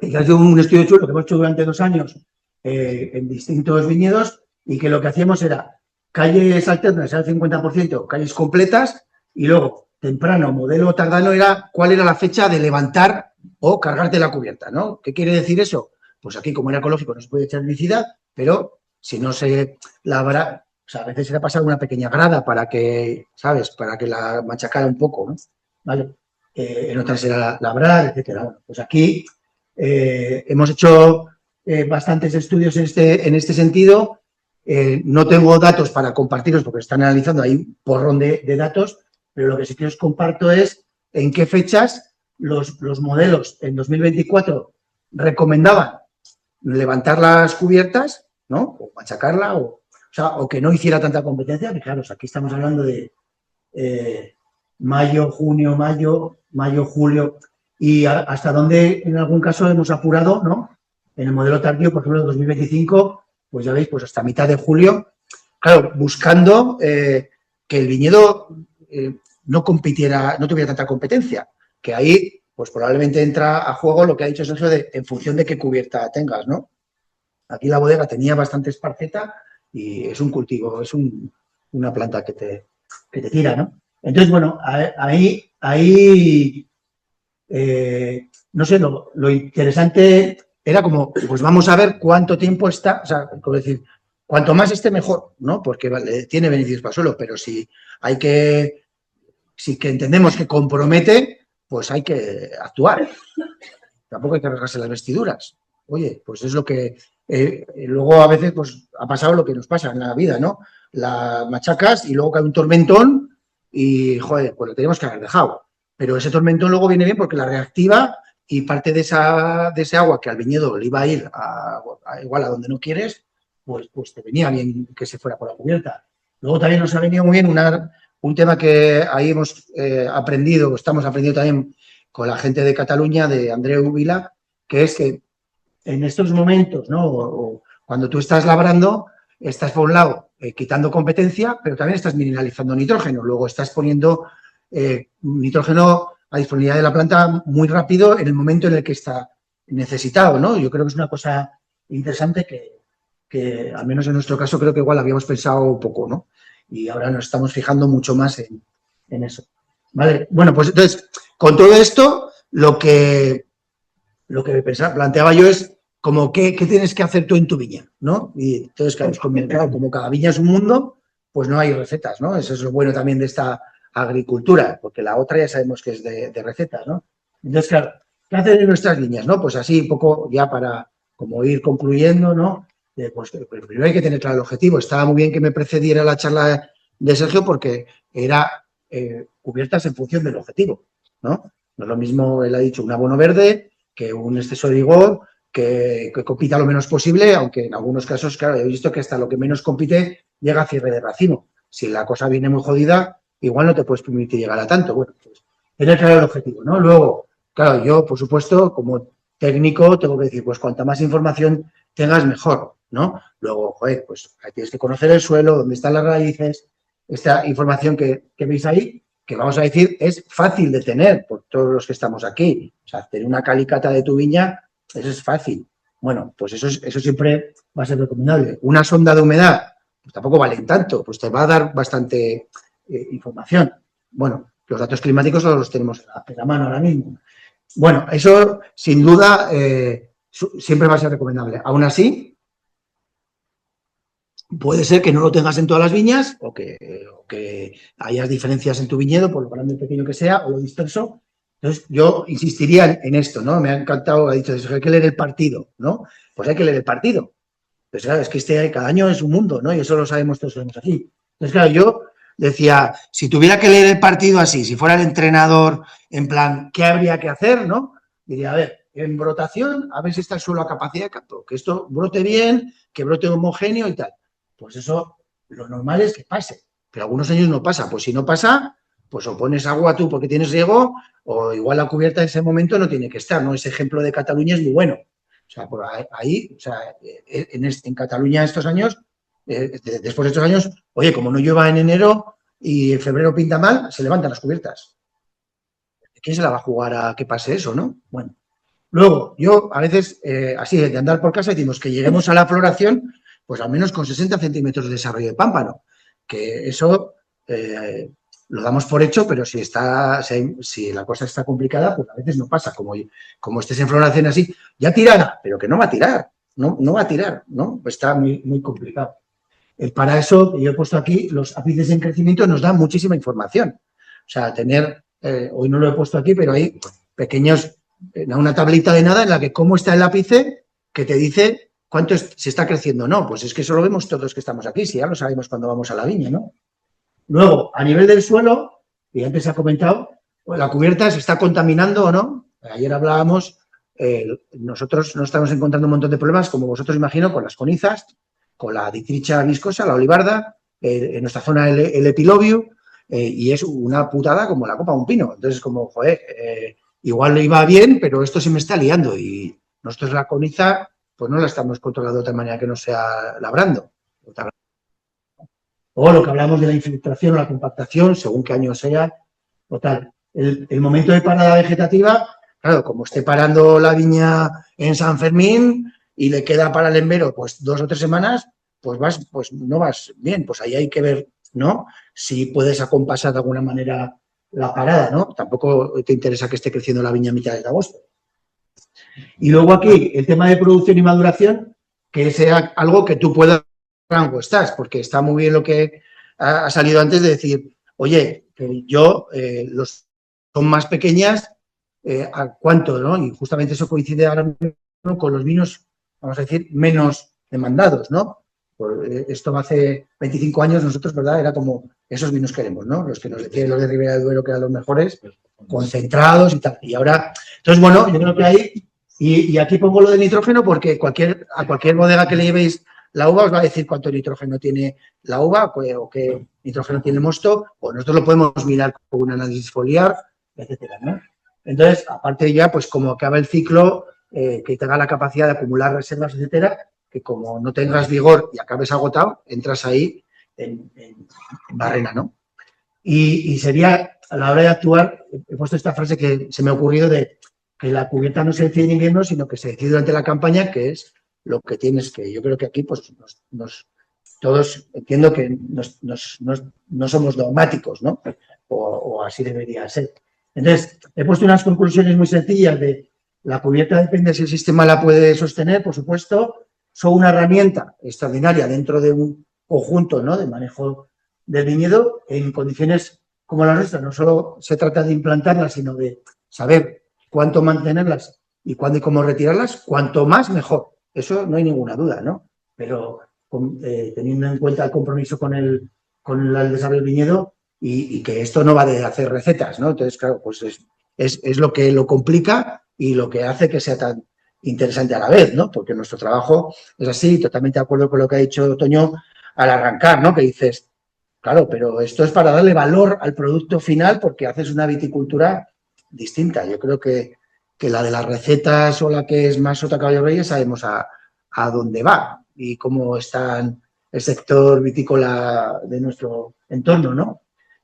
Ha sido un estudio de suelo que hemos hecho durante 2 años en distintos viñedos y que lo que hacíamos era calles alternas al 50%, calles completas, y luego temprano, modelo tardano, era cuál era la fecha de levantar o cargarte la cubierta, ¿no? ¿Qué quiere decir eso? Pues aquí, como era ecológico, no se puede echar herbicida, pero si no se labra, o sea, a veces era pasar una pequeña grada para que, ¿sabes? Para que la machacara un poco, ¿no? ¿Vale? En otras era labrar, etcétera. Bueno, pues aquí hemos hecho bastantes estudios en este sentido. No tengo datos para compartiros porque están analizando ahí un porrón de datos, pero lo que sí que os comparto es en qué fechas los modelos en 2024 recomendaban levantar las cubiertas, ¿no? O machacarla, o sea, o que no hiciera tanta competencia, fijaros, aquí estamos hablando de mayo, junio, mayo, julio, y hasta donde en algún caso hemos apurado, ¿no? En el modelo tardío, por ejemplo, de 2025, pues ya veis, pues hasta mitad de julio, claro, buscando que el viñedo no compitiera, no tuviera tanta competencia, que ahí, pues probablemente entra a juego lo que ha dicho Sergio de en función de qué cubierta tengas, ¿no? Aquí la bodega tenía bastante esparceta y es un cultivo, es una planta que te tira, ¿no? Entonces, bueno, ahí no sé, lo interesante era como, pues vamos a ver cuánto tiempo está, o sea, como decir, cuanto más esté mejor, ¿no? Porque vale, tiene beneficios para el suelo, pero si que entendemos que compromete, pues hay que actuar. Tampoco hay que rasgarse las vestiduras. Oye, pues es lo que luego a veces pues ha pasado lo que nos pasa en la vida, ¿no? La machacas y luego cae un tormentón y, joder, pues lo tenemos que haber dejado. Pero ese tormentón luego viene bien porque la reactiva y parte de ese agua que al viñedo le iba a ir igual a donde no quieres, pues te venía bien que se fuera por la cubierta. Luego también nos ha venido muy bien un tema que ahí hemos aprendido, estamos aprendiendo también con la gente de Cataluña, de Andreu Vila, que es que en estos momentos, ¿no? O cuando tú estás labrando, estás por un lado quitando competencia, pero también estás mineralizando nitrógeno. Luego estás poniendo nitrógeno a disponibilidad de la planta muy rápido en el momento en el que está necesitado, ¿no? Yo creo que es una cosa interesante que al menos en nuestro caso creo que igual habíamos pensado un poco, ¿no? Y ahora nos estamos fijando mucho más en eso. Vale, bueno, pues entonces, con todo esto, lo que planteaba yo es como qué tienes que hacer tú en tu viña, ¿no? Y entonces, claro, como cada viña es un mundo, pues no hay recetas, ¿no? Eso es lo bueno también de esta agricultura, porque la otra ya sabemos que es de recetas, ¿no? Entonces, claro, ¿qué hacer en nuestras viñas, no? Pues así, un poco ya para como ir concluyendo, ¿no? Pues primero hay que tener claro el objetivo. Estaba muy bien que me precediera la charla de Sergio porque era cubiertas en función del objetivo, ¿no? No es lo mismo, él ha dicho, un abono verde que un exceso de rigor, que compita lo menos posible, aunque en algunos casos, claro, he visto que hasta lo que menos compite llega a cierre de racimo. Si la cosa viene muy jodida, igual no te puedes permitir llegar a tanto. Bueno, pues tener claro el objetivo, ¿no? Luego, claro, yo, por supuesto, como técnico, tengo que decir, pues cuanta más información tengas, mejor, ¿no? Luego, joder, pues tienes que conocer el suelo, dónde están las raíces, esta información que veis ahí, que vamos a decir es fácil de tener por todos los que estamos aquí. O sea, tener una calicata de tu viña, eso es fácil. Bueno, pues eso siempre va a ser recomendable. Una sonda de humedad, pues tampoco valen tanto, pues te va a dar bastante información. Bueno, los datos climáticos los tenemos en la mano ahora mismo. Bueno, eso sin duda siempre va a ser recomendable. Aún así, puede ser que no lo tengas en todas las viñas o que hayas diferencias en tu viñedo, por lo grande o pequeño que sea, o lo disperso. Entonces, yo insistiría en esto, ¿no? Me ha encantado, ha dicho, hay que leer el partido, ¿no? Pues hay que leer el partido. Pues claro, es que cada año es un mundo, ¿no? Y eso lo sabemos todos aquí. Entonces, claro, yo decía, si tuviera que leer el partido así, si fuera el entrenador, en plan, ¿qué habría que hacer, no? Diría, a ver, en brotación, a ver si está el suelo a capacidad de campo, que esto brote bien, que brote homogéneo y tal. Pues eso, lo normal es que pase, pero algunos años no pasa. Pues si no pasa, pues o pones agua tú porque tienes riego, o igual la cubierta en ese momento no tiene que estar, ¿no? Ese ejemplo de Cataluña es muy bueno. O sea, por ahí, o sea, en Cataluña estos años, después de estos años, oye, como no llueva en enero y en febrero pinta mal, se levantan las cubiertas. ¿Quién se la va a jugar a que pase eso, no? Bueno. Luego, yo a veces, así de andar por casa, decimos que lleguemos a la floración, pues al menos con 60 centímetros de desarrollo de pámpano, que eso lo damos por hecho, pero si la cosa está complicada, pues a veces no pasa, como estés en floración así, ya tirará, pero que no va a tirar, no va a tirar, ¿no? Pues está muy, muy complicado. Para eso, yo he puesto aquí, los ápices en crecimiento nos dan muchísima información. O sea, hoy no lo he puesto aquí, pero hay pequeños, una tablita de nada en la que cómo está el ápice que te dice cuánto se está creciendo o no. Pues es que eso lo vemos todos los que estamos aquí, si ya lo sabemos cuando vamos a la viña, ¿no? Luego, a nivel del suelo, y antes se ha comentado, pues la cubierta se está contaminando o no. Ayer hablábamos, nosotros nos estamos encontrando un montón de problemas, como vosotros imagino, con las conizas, con la ditricha viscosa, la olivarda, en nuestra zona el epilobio, y es una putada como la copa de un pino. Entonces, como, joder, igual le iba bien, pero esto se me está liando y nosotros la coniza, pues no la estamos controlando de tal manera que no sea labrando. O lo que hablamos de la infiltración o la compactación, según qué año sea, o tal. El momento de parada vegetativa, claro, como esté parando la viña en San Fermín y le queda para el embero pues 2 o 3 semanas, pues no vas bien. Pues ahí hay que ver, ¿no? Si puedes acompasar de alguna manera la parada, ¿no? Tampoco te interesa que esté creciendo la viña a mitad de agosto. Y luego aquí, el tema de producción y maduración, que sea algo que tú puedas rango estás, porque está muy bien lo que ha salido antes de decir, oye, yo, los son más pequeñas, ¿a cuánto? ¿No? Y justamente eso coincide ahora mismo con los vinos, vamos a decir, menos demandados, ¿no? Esto hace 25 años nosotros, ¿verdad? Era como, esos vinos queremos, ¿no? Los que nos decían los de Ribera del Duero que eran los mejores, concentrados y tal. Y ahora, entonces, bueno, yo creo que ahí, y aquí pongo lo de nitrógeno porque a cualquier bodega que le llevéis la uva os va a decir cuánto nitrógeno tiene la uva o qué nitrógeno tiene el mosto, o nosotros lo podemos mirar con un análisis foliar, etcétera, ¿no? Entonces, aparte ya, pues como acaba el ciclo, que tenga la capacidad de acumular reservas, etcétera, que como no tengas vigor y acabes agotado, entras ahí en barrena, ¿no? Y sería, a la hora de actuar, he puesto esta frase que se me ha ocurrido de que la cubierta no se decide en invierno, sino que se decide durante la campaña, que es lo que tienes que, yo creo que aquí pues todos entiendo que no somos dogmáticos, ¿no? O así debería ser. Entonces, he puesto unas conclusiones muy sencillas de la cubierta depende si el sistema la puede sostener, por supuesto, son una herramienta extraordinaria dentro de un conjunto, ¿no? De manejo del viñedo en condiciones como la nuestra. No solo se trata de implantarlas, sino de saber cuánto mantenerlas y cuándo y cómo retirarlas, cuanto más mejor. Eso no hay ninguna duda, ¿no? Pero teniendo en cuenta el compromiso con el desarrollo del viñedo y que esto no va de hacer recetas, ¿no? Entonces, claro, pues es lo que lo complica y lo que hace que sea tan interesante a la vez, ¿no? Porque nuestro trabajo es así, totalmente de acuerdo con lo que ha dicho Toño al arrancar, ¿no? Que dices, claro, pero esto es para darle valor al producto final porque haces una viticultura distinta. Yo creo que la de las recetas o la que es más sota caballo reyes sabemos a dónde va y cómo está el sector vitícola de nuestro entorno, ¿no?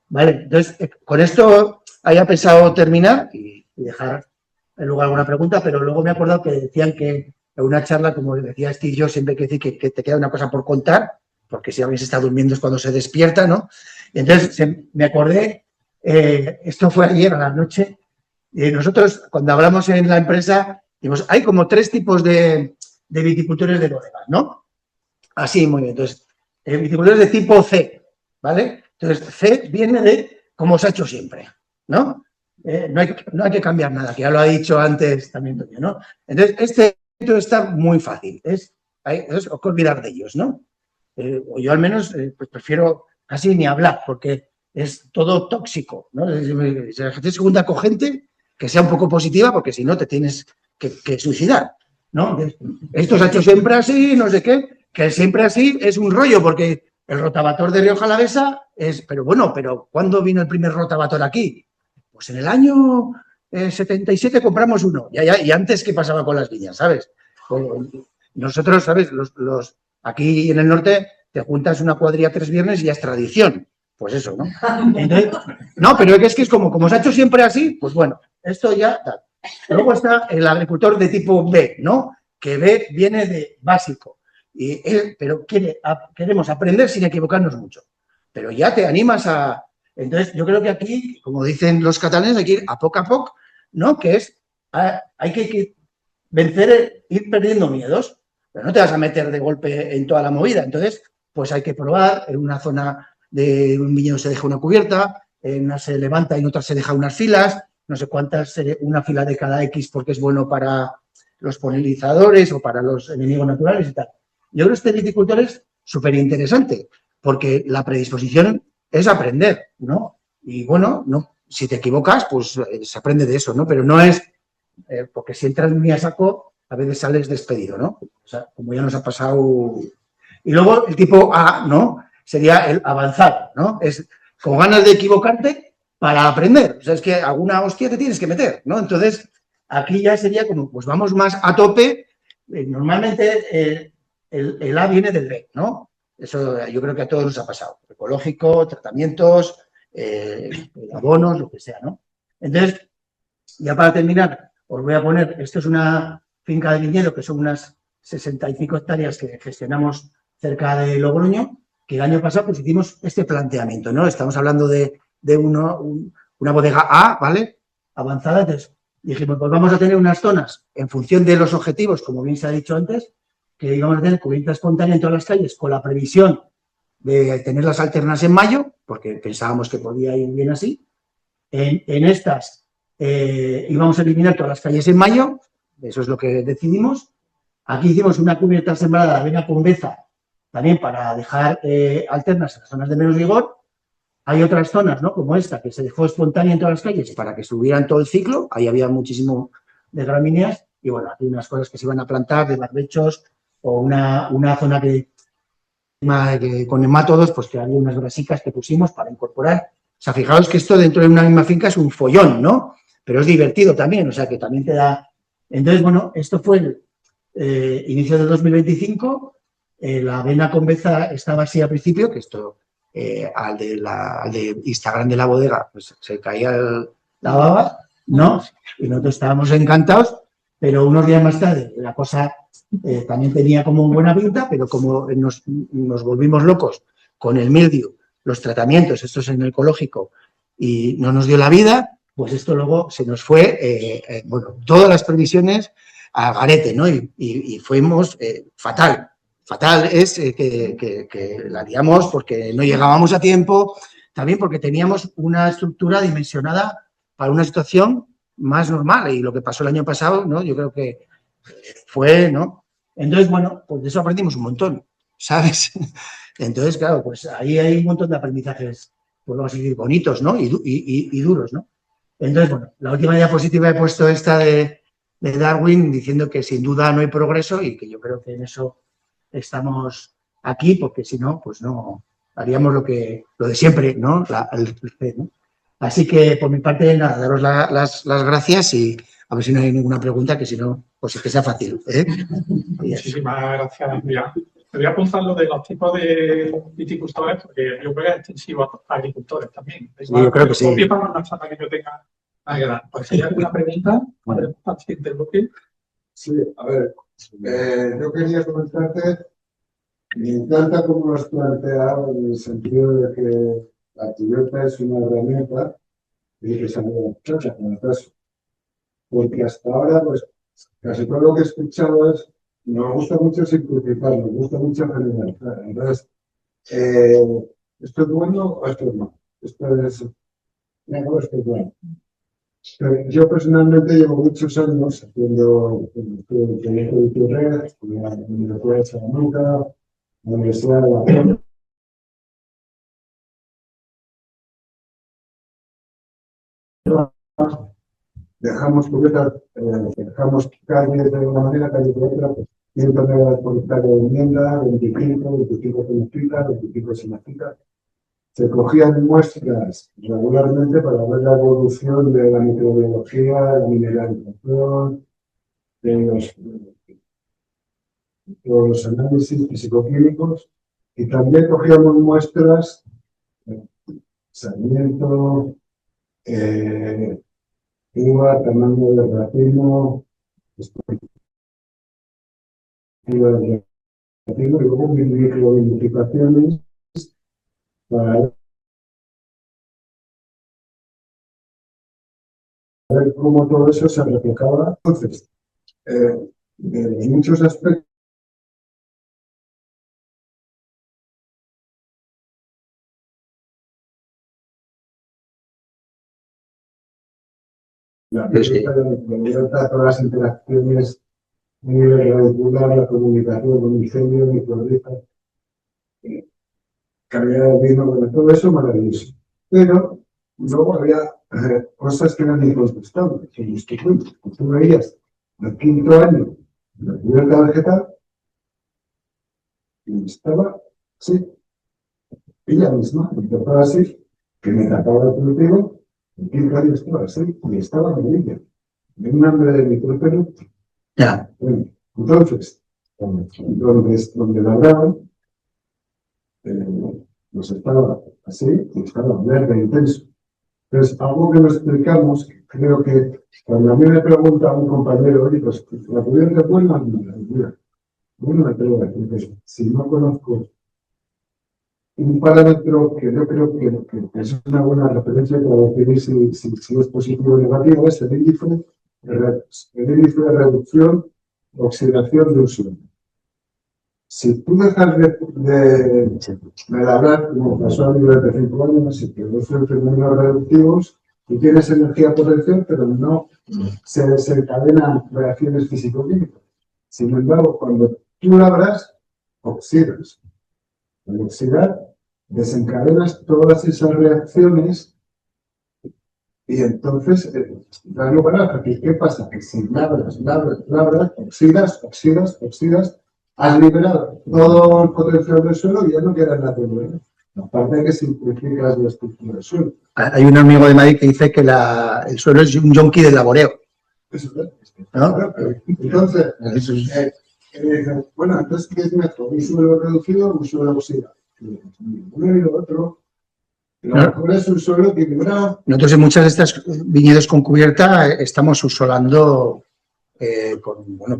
Vale, entonces, con esto había pensado terminar y dejar en lugar alguna pregunta, pero luego me he acordado que decían que en una charla, como decía Steve, yo siempre hay que decir que te queda una cosa por contar, porque si alguien se está durmiendo es cuando se despierta, ¿no? Entonces, me acordé, esto fue ayer a la noche. Nosotros, cuando hablamos en la empresa, digamos, hay como 3 tipos de viticultores de bodegas, ¿no? Así, muy bien. Entonces, viticultores de tipo C, ¿vale? Entonces, C viene de como se ha hecho siempre, ¿no? No hay que cambiar nada, que ya lo ha dicho antes también Toño, ¿no? Entonces, este está muy fácil, es olvidar de ellos, ¿no? O yo al menos pues prefiero casi ni hablar, porque es todo tóxico, ¿no? Si la gente segunda cogente, que sea un poco positiva, porque si no te tienes que suicidar, ¿no? Esto se ha hecho siempre así, no sé qué, que siempre así es un rollo, porque el rotavator de Rioja Alavesa es, pero bueno, pero ¿cuándo vino el primer rotavator aquí? Pues en el año 77 compramos uno, y antes, ¿qué pasaba con las viñas, sabes? Nosotros, ¿sabes? Aquí en el norte te juntas una cuadrilla 3 viernes y ya es tradición. Pues eso, ¿no? Entonces, no, pero es que es como se ha hecho siempre así, pues bueno, esto ya tal. Luego está el agricultor de tipo B, ¿no? Que B viene de básico. Pero queremos aprender sin equivocarnos mucho. Pero ya te animas a... Entonces, yo creo que aquí, como dicen los catalanes, hay que ir a poco, ¿no? Que es, hay que vencer, ir perdiendo miedos. Pero no te vas a meter de golpe en toda la movida. Entonces, pues hay que probar. En una zona de un viñedo se deja una cubierta, en una se levanta y en otra se deja unas filas, no sé cuántas, una fila de cada X porque es bueno para los polinizadores o para los enemigos naturales y tal. Yo creo que este viticultor es súper interesante porque la predisposición es aprender, ¿no? Y bueno, no, si te equivocas, pues se aprende de eso, ¿no? Pero no es, porque si entras muy a saco, a veces sales despedido, ¿no? O sea, como ya nos ha pasado Y luego el tipo A, ¿no? Sería el avanzado, ¿no? Es con ganas de equivocarte para aprender. O sea, es que alguna hostia te tienes que meter, ¿no? Entonces, aquí ya sería como, pues vamos más a tope. Normalmente el A viene del B, ¿no? Eso yo creo que a todos nos ha pasado. Ecológico, tratamientos, abonos, lo que sea, ¿no? Entonces, ya para terminar, os voy a poner, esto es una finca de viñedo que son unas 65 hectáreas que gestionamos cerca de Logroño, que el año pasado pues hicimos este planteamiento, ¿no? Estamos hablando de una bodega A, ¿vale? Avanzada, entonces dijimos, pues vamos a tener unas zonas en función de los objetivos, como bien se ha dicho antes, que íbamos a tener cubierta espontánea en todas las calles con la previsión de tener las alternas en mayo, porque pensábamos que podía ir bien así. En estas íbamos a eliminar todas las calles en mayo, eso es lo que decidimos. Aquí hicimos una cubierta sembrada de avena con beza, también para dejar alternas en las zonas de menos vigor. Hay otras zonas, ¿no? Como esta, que se dejó espontánea en todas las calles para que subieran todo el ciclo. Ahí había muchísimo de gramíneas. Y bueno, aquí unas cosas que se iban a plantar de barbechos o una zona que con nemátodos, pues que había unas brasicas que pusimos para incorporar. O sea, fijaos que esto dentro de una misma finca es un follón, ¿no? Pero es divertido también, o sea, que también te da... Entonces, bueno, esto fue el inicio del 2025. La avena con beza estaba así al principio, que esto al de Instagram de la bodega pues se caía la baba, ¿no? Y nosotros estábamos encantados, pero unos días más tarde la cosa también tenía como buena pinta, pero como nos volvimos locos con el mildiu, los tratamientos, estos en el ecológico, y no nos dio la vida, pues esto luego se nos fue, bueno, todas las previsiones a garete, ¿no? Y fuimos fatal. Fatal es que la liamos porque no llegábamos a tiempo, también porque teníamos una estructura dimensionada para una situación más normal, y lo que pasó el año pasado, ¿no? Yo creo que fue, ¿no? Entonces, bueno, pues de eso aprendimos un montón, ¿sabes? Entonces, claro, pues ahí hay un montón de aprendizajes, pues vamos a decir, bonitos, ¿no? Y duros, ¿no? Entonces, bueno, la última diapositiva he puesto esta de Darwin diciendo que sin duda no hay progreso y que yo creo que en eso estamos aquí, porque si no, pues no haríamos lo de siempre, ¿no? ¿no? Así que por mi parte, nada, daros las gracias y a ver si no hay ninguna pregunta, que si no, pues es que sea fácil. Muchísimas gracias, Mira. Te voy a apuntar lo de los tipos de viticultores, porque yo creo que es extensivo a agricultores también. Sí, yo creo que sí. Copia para una charla que yo tenga. Pues si hay alguna pregunta, Bueno. Sí, a ver, yo quería comentarte, me encanta cómo lo has planteado en el sentido de que la cubierta es una herramienta y que se ha muchacha en el caso. Porque hasta ahora, pues, casi todo lo que he escuchado es, nos gusta mucho simplificar, nos gusta mucho generalizar. Entonces, ¿esto es bueno o esto es malo? Esto es mejor, esto es bueno. Yo personalmente llevo muchos años haciendo el proyecto de Interred, la Universidad de Salamanca, la Universidad de Barcelona. Dejamos cubiertas, dejamos calles de una manera, calles de otra, pues 100 toneladas por hectárea de vivienda, 25 sin cita, 25 sin cita. Se cogían muestras regularmente para ver la evolución de la microbiología, la mineralización, de los análisis fisicoquímicos, y también cogíamos muestras de sarmiento, uva, tamaño de racimo, perspectiva de racimo, y luego microvinificaciones para ver cómo todo eso se reflejaba. Entonces, en muchos aspectos, la microbiota, todas las interacciones, regular la comunicación con incendios, microbiota, calidad del vino, bueno, todo eso maravilloso. Pero luego había cosas que eran incontestables, como los que tú veías al quinto año de la cubierta vegetal, y estaba así. Ella misma empezó así, que me tapaba el cultivo, en 15 años estaba así, y estaba en ella. De un hambre de micrófono. Ya. Bueno, entonces, donde labraban, pues estaba así, y estaba verde intenso. Entonces, algo que nos explicamos, creo que cuando a mí me pregunta un compañero, oye, pues la cubierta es buena, no me atrevo a decir que si no conozco un parámetro que yo creo que es una buena referencia para definir si es positivo o negativo, es el índice de reducción o oxidación de un suelo. Si tú dejas de labrar, como pasó a mí durante 5 años, si producen fenómenos reductivos, tú tienes energía potencial, pero no se encadenan reacciones físico-químicas. Sin embargo, cuando tú labras, oxidas. Al oxidar, desencadenas todas esas reacciones y entonces da lugar a que, ¿qué pasa? Que si labras, oxidas, has liberado todo el potencial del suelo y ya no queda nada de bueno. Aparte de que simplificas la estructura del suelo. Hay un amigo de Madrid que dice que el suelo es un yonki del laboreo. Eso es. ¿No? Entonces, bueno, entonces, ¿qué es mejor? ¿Un suelo reducido o un suelo oxidado? Uno y lo otro. Lo mejor es un suelo equilibrado. Nosotros en muchas de estas viñedos con cubierta estamos subsolando con un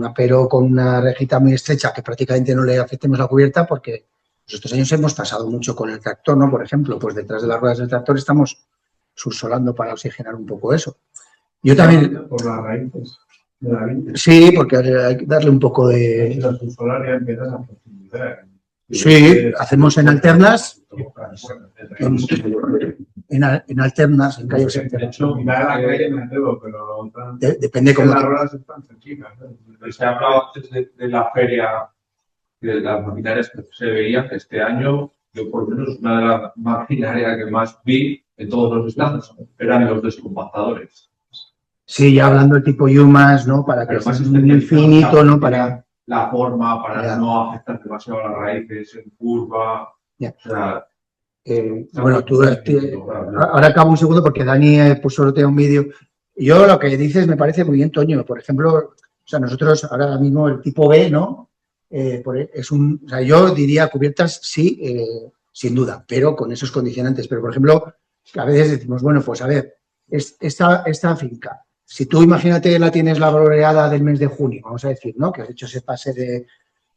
apero con una rejita muy estrecha que prácticamente no le afectemos la cubierta porque estos años hemos pasado mucho con el tractor, ¿no? Por ejemplo, pues detrás de las ruedas del tractor estamos subsolando para oxigenar un poco eso. Yo también... Por las raíces de la viña. Sí, porque hay que darle un poco de... La subsolar ya empiezas a profundizar. Sí, hacemos en alternas, en alternas, en calles De alternas. hecho, da la calle me atrevo, pero Depende cómo... las ruedas están cerquitas. Se ha hablado antes de la feria, de las maquinarias que se veían. Este año, yo por lo menos una de las maquinarias que más vi en todos los estados eran los descompactadores. Sí, ya hablando del tipo Yumas, ¿no? Para que sea muy finito, ¿no? Para... La forma, para Ya. no afectar demasiado a las raíces, en curva. Ya. O sea, Bueno, tú... Ahora acabo un segundo porque Dani solo te da un vídeo. Yo lo que dices me parece muy bien, Toño. Por ejemplo, o sea, nosotros ahora mismo el tipo B, ¿no? O sea, yo diría cubiertas sí, sin duda, pero con esos condicionantes. Pero, por ejemplo, a veces decimos, bueno, pues a ver, esta finca, si tú imagínate la tienes labroreada del mes de junio, vamos a decir, ¿no? Que has hecho ese pase de,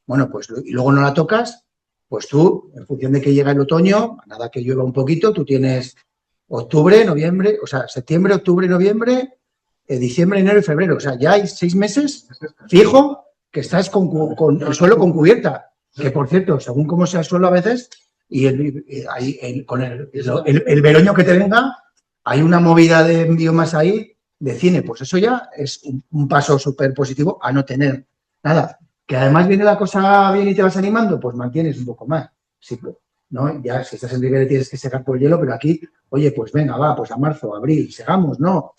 bueno, pues y luego no la tocas, pues tú, en función de que llega el otoño, a nada que llueva un poquito, tú tienes octubre, noviembre, o sea, septiembre, octubre, noviembre, diciembre, enero y febrero. O sea, ya hay 6 meses fijo que estás con el suelo con cubierta. Que, por cierto, según cómo sea el suelo a veces, y con el veroño que te venga, hay una movida de biomas ahí de cine. Pues eso ya es un paso súper positivo a no tener nada. Que además viene la cosa bien y te vas animando, pues mantienes un poco más. Sí, ¿no? Ya si estás en Rivera tienes que secar por el hielo, pero aquí, oye, pues venga, va, pues a marzo, abril, segamos, ¿no?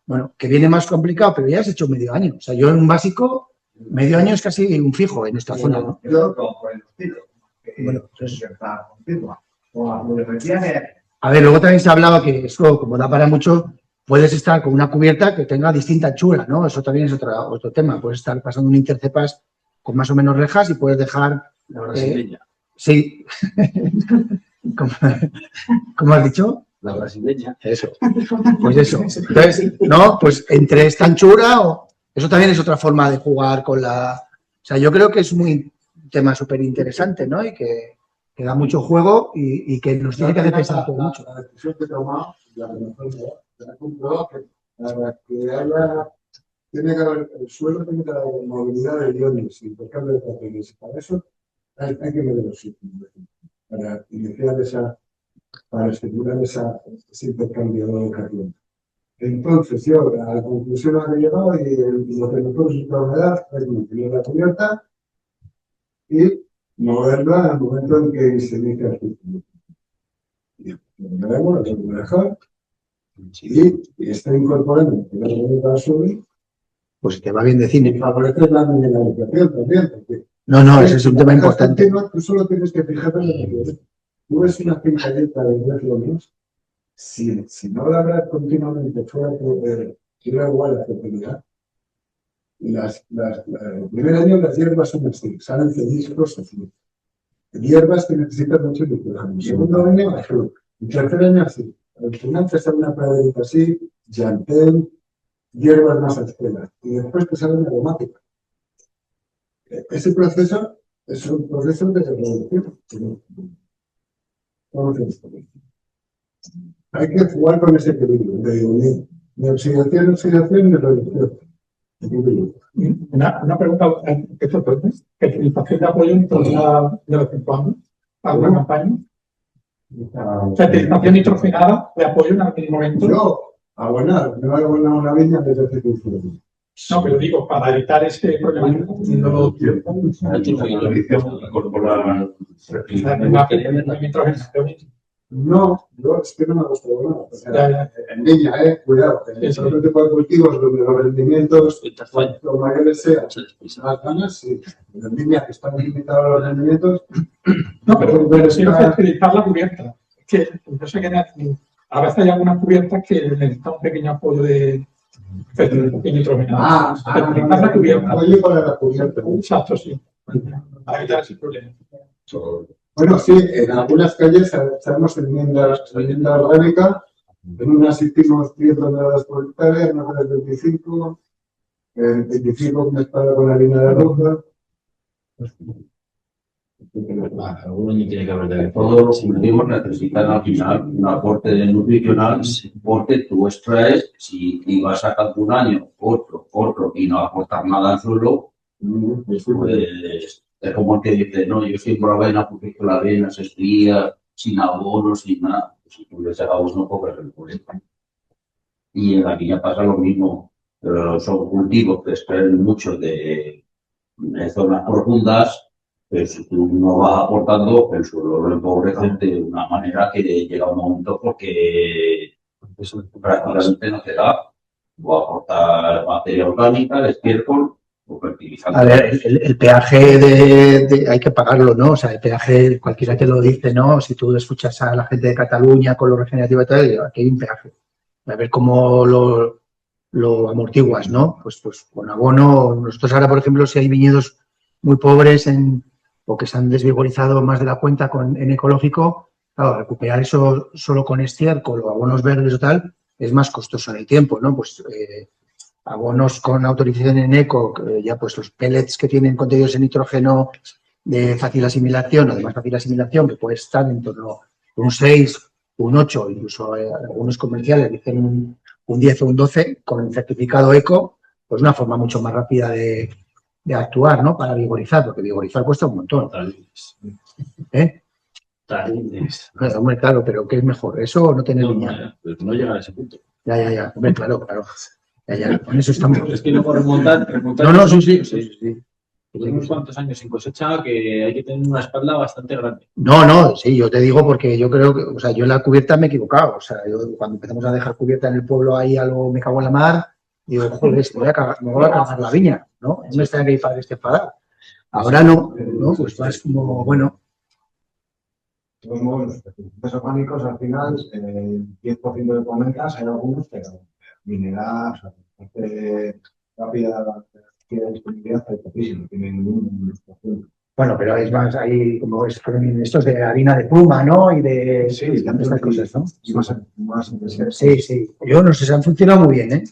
Bueno, que viene más complicado, pero ya has hecho medio año. O sea, yo en un básico, medio año es casi un fijo en esta zona, ¿no? Yo por el estilo. Bueno, entonces... Bueno, A ver, luego también se hablaba que eso, como da para mucho, puedes estar con una cubierta que tenga distinta anchura, ¿no? Eso también es otro tema. Puedes estar pasando un intercepas con más o menos rejas y puedes dejar... la brasileña. Sí. ¿Cómo has dicho? La brasileña. Eso. Pues eso. Entonces, no, pues entre esta anchura o... Eso también es otra forma de jugar con la... O sea, yo creo que es un tema súper interesante, ¿no? Y que da mucho juego y que nos tiene que hacer pensar todo mucho. La decisión que he tomado, la he comprobado que para que haya, tiene que haber, el suelo tiene que haber movilidad de iones, intercambio de proteínas. Y para eso hay que medir los sitios, para iniciar para estimular ese intercambio de carbón. Entonces, yo a la conclusión a la que he llegado y lo que nosotros es la humedad es mantener la cubierta y moverla al momento en que se inicia el ciclo. Y lo veremos, lo vamos a dejar y está incorporando la cubierta a subir. Pues te va bien de Y cine. favorece la mineralización también, porque No, ese es un tema importante. Tú solo tienes que fijarte en lo que tú ves una fincalleta de 10 kilómetros, si no la abras continuamente fuera de quiero igual la fertilidad, el primer año las hierbas son así, salen ceniscos así. Hierbas que necesitan mucho nitrógeno. El segundo año, azul. El tercer año, así. Al final te sale una praderita así, llantén, hierbas más esperas. Y después te salen aromáticas. Ese proceso es un proceso de revolución. Entonces, hay que jugar con ese equilibrio, de oxidación, y de reducción. Una pregunta que sorprende, que utilización de apoyo en toda de los 5 años, alguna campaña. Fertilización nitrogenada de apoyo en algún momento. Yo, abonar, me voy a abonar una viña desde hace 15 años. No, pero digo, para evitar ese problema. No, No, yo es que no me gusta abonar. O sea, en viña, cuidado. En otro tipo de cultivos donde los rendimientos, los mayores sean, más ganas, sí. En viña que están limitados los rendimientos. no, pero si no fertilizar la cubierta. Es que yo sé que a veces hay algunas cubiertas que necesitan un pequeño apoyo de fertilización nitrogenada. Fertilizar la cubierta. Apoyo para la cubierta. Exacto, sí. Para evitar ese problema. Bueno, sí, en algunas calles hacemos enmienda orgánica, en unas hicimos 10 toneladas por hectárea, en otras 25, 25 mezclada con harina de arroz. Alguno tiene que haber de todos los cultivos necesitan al final un aporte nutricional porque tú extraes, si vas sacando un año, otro y no aportar nada al suelo, pues es como el que dice, no, yo siembro avena porque la avena se estría sin abono, sin nada. Pues si tú le echas abono, cobras el problema. Y en la viña pasa lo mismo, pero son cultivos que extraen mucho de zonas profundas. Pero si tú no vas aportando, el suelo lo empobreces de una manera que llega un momento porque prácticamente no te da. O aportar materia orgánica, el estiércol o fertilizante. A ver, el peaje hay que pagarlo, ¿no? O sea, el peaje, cualquiera te lo dice, ¿no? Si tú escuchas a la gente de Cataluña con lo regenerativo y tal, aquí hay un peaje. A ver cómo lo amortiguas, ¿no? Pues con abono. Nosotros ahora, por ejemplo, si hay viñedos muy pobres o que se han desvigorizado más de la cuenta en ecológico, claro, recuperar eso solo con estiércol o abonos verdes o tal es más costoso en el tiempo, ¿no? Pues abonos con autorización en eco, ya pues los pellets que tienen contenidos en nitrógeno de fácil asimilación o de más fácil asimilación, que puede estar en torno a un 6, un 8, incluso algunos comerciales dicen un 10 o un 12, con el certificado eco, pues una forma mucho más rápida de actuar, ¿no? Para vigorizar, porque vigorizar cuesta un montón. Hombre, claro, pero ¿qué es mejor? ¿Eso o no tener viña? Pero no llega a ese punto. Ya. Hombre, claro. Ya. Con eso estamos. Es que luego remontar. No, sí. Unos cuantos años sin cosecha que hay que tener una espalda bastante grande. No, sí, yo te digo porque yo creo que, o sea, yo en la cubierta me he equivocado. O sea, yo cuando empezamos a dejar cubierta en el pueblo ahí algo me cago en la mar, digo, joder, me voy a cagar la viña, ¿no? No me está que mi padre esté enfadado. Ahora no, pues más como, bueno. De todos modos, los fertilizantes orgánicos al final, el 10% de comentas, hay algunos, pero mineral, o sea, parte rápida de disponibilidad hay poquísimo, tienen ningún. Bueno, pero es más, hay como estos de harina de pluma, ¿no? Y de estas cosas, ¿no? Más Sí. Yo no sé, se han funcionado muy bien, ¿eh?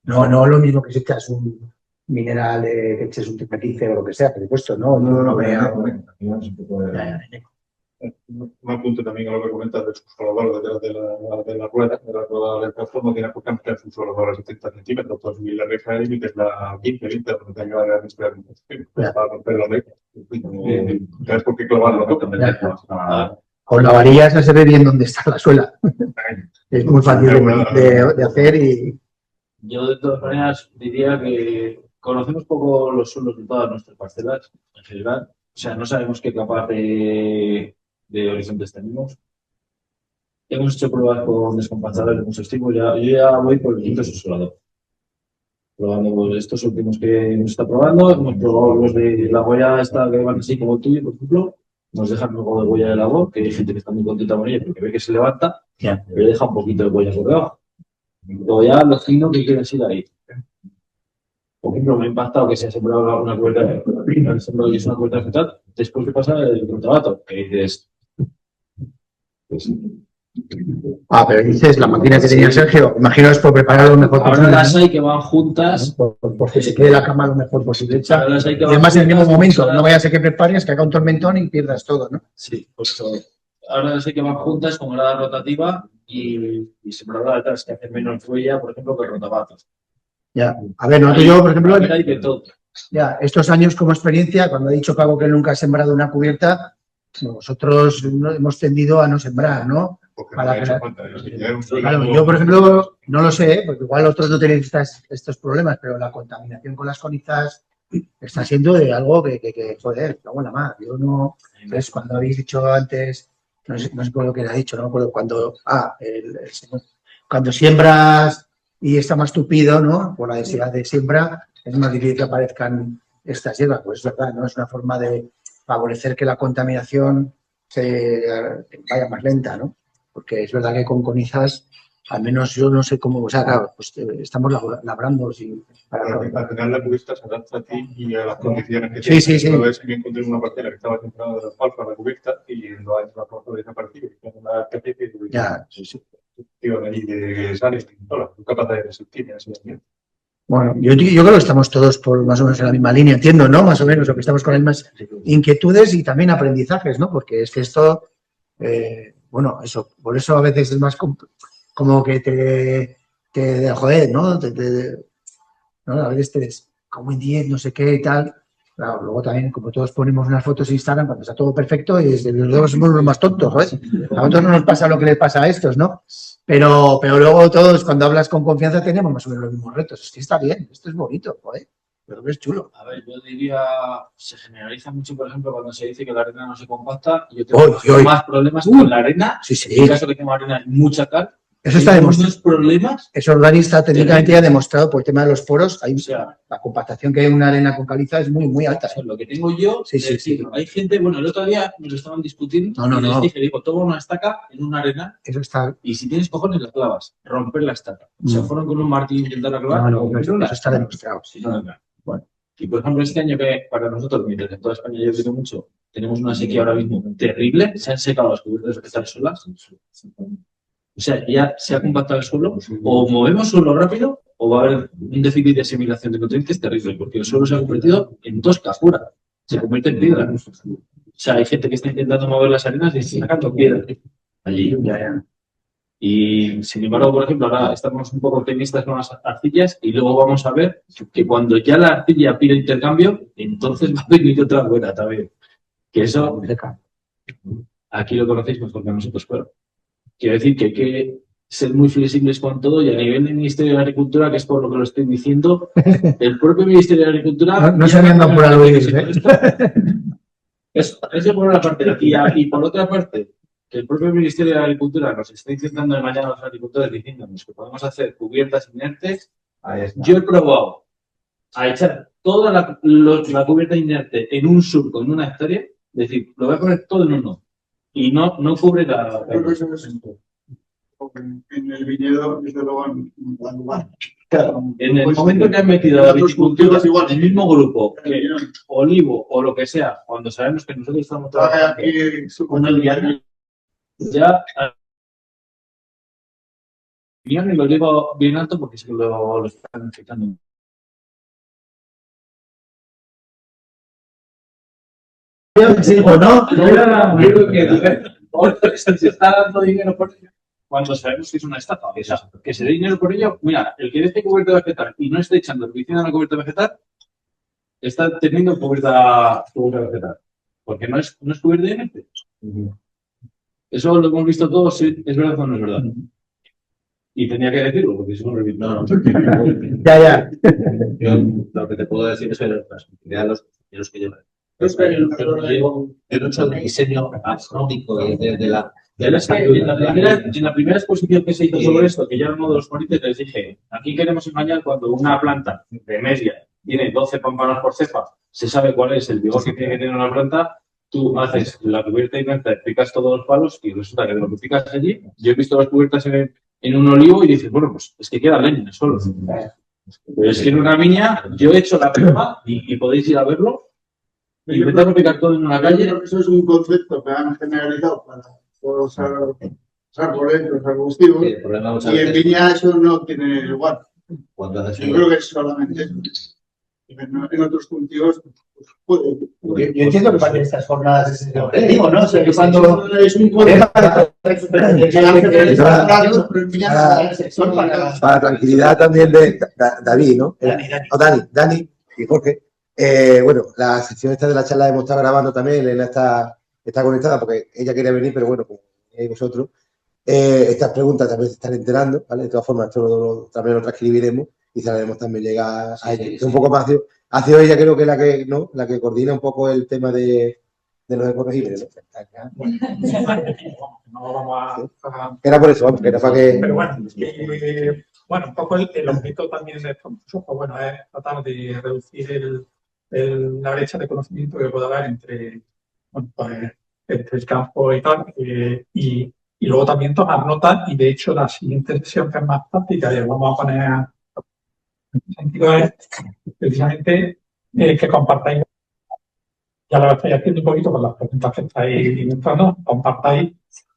No lo mismo que si echas un mineral, que eches un triplice o lo que sea, por supuesto, ¿no? No, Un apunte también a lo que comentas del subsolador detrás de la rueda del tractor, no tiene por qué meter subsolador a 70 centímetros, pues mi la reja ahí es la 15 litros, donde te ayuda a administrar para romper la reja. Tienes por qué clavarlo, ¿no? Con la varilla esa se ve bien dónde está la suela. Es muy fácil de hacer y... Yo, de todas maneras, diría que conocemos poco los suelos de todas nuestras parcelas, en general. O sea, no sabemos qué capa de horizontes tenemos. Hemos hecho pruebas con descompensadores de muchos tipos. Yo ya voy por el quinto subsolador. probando pues, estos últimos que hemos estado probando. Hemos probado los de la huella esta que van así como el tuyo, por ejemplo. Nos dejan algo de huella de labor, que hay gente que está muy contenta con ella porque ve que se levanta, pero deja un poquito de huella por debajo. Luego ya lo fino que quieres ir ahí. Por ejemplo, me ha impactado que se ha sembrado una cubierta y es una cubierta vegetal. Después que pasa el rotabato, que dices. Pues, pero dices, la máquina que tenía Sergio, imagino es por prepararlo lo mejor ahora posible. las hay que van juntas. Porque se quede la cama lo mejor posible hecha. Ahora las hay que Y van además en el mismo juntas, momento, no vaya a ser que prepares, que haga un tormentón y pierdas todo, ¿no? Sí, pues ahora sé que van juntas con grada rotativa y separadora detrás, que hacen menos huella, por ejemplo, que rotabatos. Ya. A ver, nosotros yo, por ejemplo, Hay de todo. ya, estos años como experiencia, cuando ha dicho Paco que él nunca ha sembrado una cubierta, nosotros hemos tendido a no sembrar, ¿no? Porque Para no ha hecho que- falta. Claro, yo, por ejemplo, no lo sé, porque igual otros no tenéis estos problemas, pero la contaminación con las conizas está siendo de algo que joder, cago en la mar. Yo no, entonces, cuando habéis dicho antes, no sé por lo que le ha dicho, no me acuerdo cuando, el señor, cuando siembras y está más tupido, ¿no? Por la densidad de siembra, es más difícil que aparezcan estas hierbas. Pues es verdad, ¿no? Es una forma de favorecer que la contaminación se vaya más lenta, ¿no? Porque es verdad que con conizas, al menos yo no sé cómo, o sea, claro, pues estamos labrando sin, Al final la cubierta se adapta a ti y a las condiciones que Sí, tienes. sí, sí. Una vez me encontré una parcela que estaba sembrada de alfalfa la cubierta y lo ha hecho la alfalfa desaparecido. Es una especie que ya, sí. tío ahí que sale sola, capaz de resistir así. Bueno, yo creo que estamos todos por más o menos en la misma línea, entiendo, ¿no? Más o menos, o que estamos con las mismas inquietudes y también aprendizajes, ¿no? Porque es que esto, bueno, eso, por eso a veces es más como que te joder, ¿no? ¿no? A veces te como en 10, no sé qué y tal. Claro, luego también, como todos ponemos unas fotos en Instagram cuando está todo perfecto y desde luego somos los más tontos, ¿sabes? A nosotros no nos pasa lo que les pasa a estos, ¿no? Pero luego todos, cuando hablas con confianza, tenemos más o menos los mismos retos. Es que está bien, esto es bonito, joder. Pero es chulo. A ver, yo diría, se generaliza mucho, por ejemplo, cuando se dice que la arena no se compacta. Yo tengo más problemas con la arena. Sí, sí. En el caso que tengo arena mucha cal. Eso está demostrado. Muchos problemas. Eso Dani está técnicamente ya demostrado por el tema de los poros. Hay, O sea, la compactación que hay en una arena con caliza es muy, muy alta. lo que tengo yo, Sí, sí, es decir, hay gente, bueno, el otro día nos estaban discutiendo No, y les no. dije, digo, toma una estaca en una arena Eso está. y si tienes cojones la clavas, romper la estaca. Se fueron con un martillo a intentar clavar. Eso está demostrado. Si no, no. Bueno. Y por ejemplo, este año que para nosotros, mientras en toda España yo creo mucho, tenemos una sequía ahora mismo terrible, se han secado las cubiertas vegetales solas. O sea, ya se ha compactado el suelo, o movemos suelo rápido, o va a haber un déficit de asimilación de nutrientes terrible, porque el suelo se ha convertido en tosca pura, se convierte en piedra. O sea, hay gente que está intentando mover las arenas y está sacando piedra allí. Y sin embargo, por ejemplo, ahora estamos un poco optimistas con las arcillas y luego vamos a ver que cuando ya la arcilla pide intercambio, entonces va a venir otra buena también. Que eso, aquí lo conocéis mejor que nosotros, pero quiero decir que hay que ser muy flexibles con todo y a nivel del Ministerio de Agricultura, que es por lo que lo estoy diciendo, el propio Ministerio de Agricultura... No se habían dado por aludir, Eso por una parte. Y por otra parte, que el propio Ministerio de Agricultura nos está intentando engañar a los agricultores diciéndonos que podemos hacer cubiertas inertes. Yo he probado a echar toda la cubierta inerte en un surco, en una hectárea, es decir, lo voy a poner todo en uno y no cubre la... En el viñedo, desde luego, Claro, en el momento que han metido la viticultura igual en el mismo grupo que olivo o lo que sea, cuando sabemos que nosotros estamos trabajando con el viñedo, ya y lo digo bien alto porque es que lo están afectando. Sí, o no. Yo creo que se está dando dinero por ello. Cuando sabemos que es una estafa, o sea, que se dé dinero por ello, mira, el que esté cubierta vegetal y no esté echando herbicida en la cubierta vegetal, está teniendo cubierta vegetal. Porque no es cubierta inerte. Eso lo hemos visto todos, sí, es verdad o no es verdad. Y tenía que decirlo, porque si no, no. Ya. Yo lo que te puedo decir es que la responsabilidad de los ingenieros que llevan. Yo no he hecho el diseño agronómico desde la Es que en la primera exposición que se hizo sobre esto, que yo era uno de los ponentes, les dije, aquí queremos engañar cuando una planta de media tiene 12 pámpanos por cepa, se sabe cuál es el vigor que tiene que tener una planta, tú haces la cubierta y picas todos los palos y resulta que de lo que picas allí, yo he visto las cubiertas en un olivo y dices, bueno, pues es que queda leña en el suelo. Pero es que en una viña yo he hecho la prueba y podéis ir a verlo. Y intentar picar todo en una calle. Eso es un concepto que han generalizado para todos los árboles, los arbustivos, El problema muchas y en veces viña eso no tiene lugar. cuando haces Yo creo que es solamente eso. En otros cultivos pues, puede. Yo entiendo que para estas jornadas es el objetivo, ¿no? O sea, que cuando Es un concepto para tranquilidad también de David, ¿no? Dani y Jorge. Bueno, la sección esta de la charla hemos estado grabando también, Elena está conectada porque ella quería venir, pero bueno, como vosotros, estas preguntas también se están enterando, ¿vale? De todas formas, esto también lo transcribiremos y se la haremos también llegar a ella. Es un poco más, ha sido ella creo que la que coordina un poco el tema de los ecoregímenes, ¿no? No vamos a Era por eso, que era para que... Pero bueno, bueno, un poco el objeto también de estos cursos, pues bueno, es tratar de reducir la brecha de conocimiento que puede haber entre, bueno, pues, entre el campo y tal, y luego también tomar nota, y de hecho la siguiente sesión que es más práctica, y vamos a poner en ese sentido, es precisamente que compartáis, ya lo estáis haciendo un poquito con las preguntas que estáis entrando, compartáis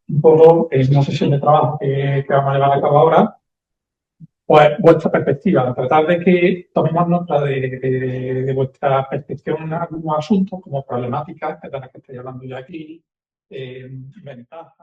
un poco en una sesión de trabajo que vamos a llevar a cabo ahora, pues vuestra perspectiva, tratar de que tomemos nota de vuestra percepción en algunos asuntos como problemáticas, que de las que estoy hablando yo aquí, ventajas.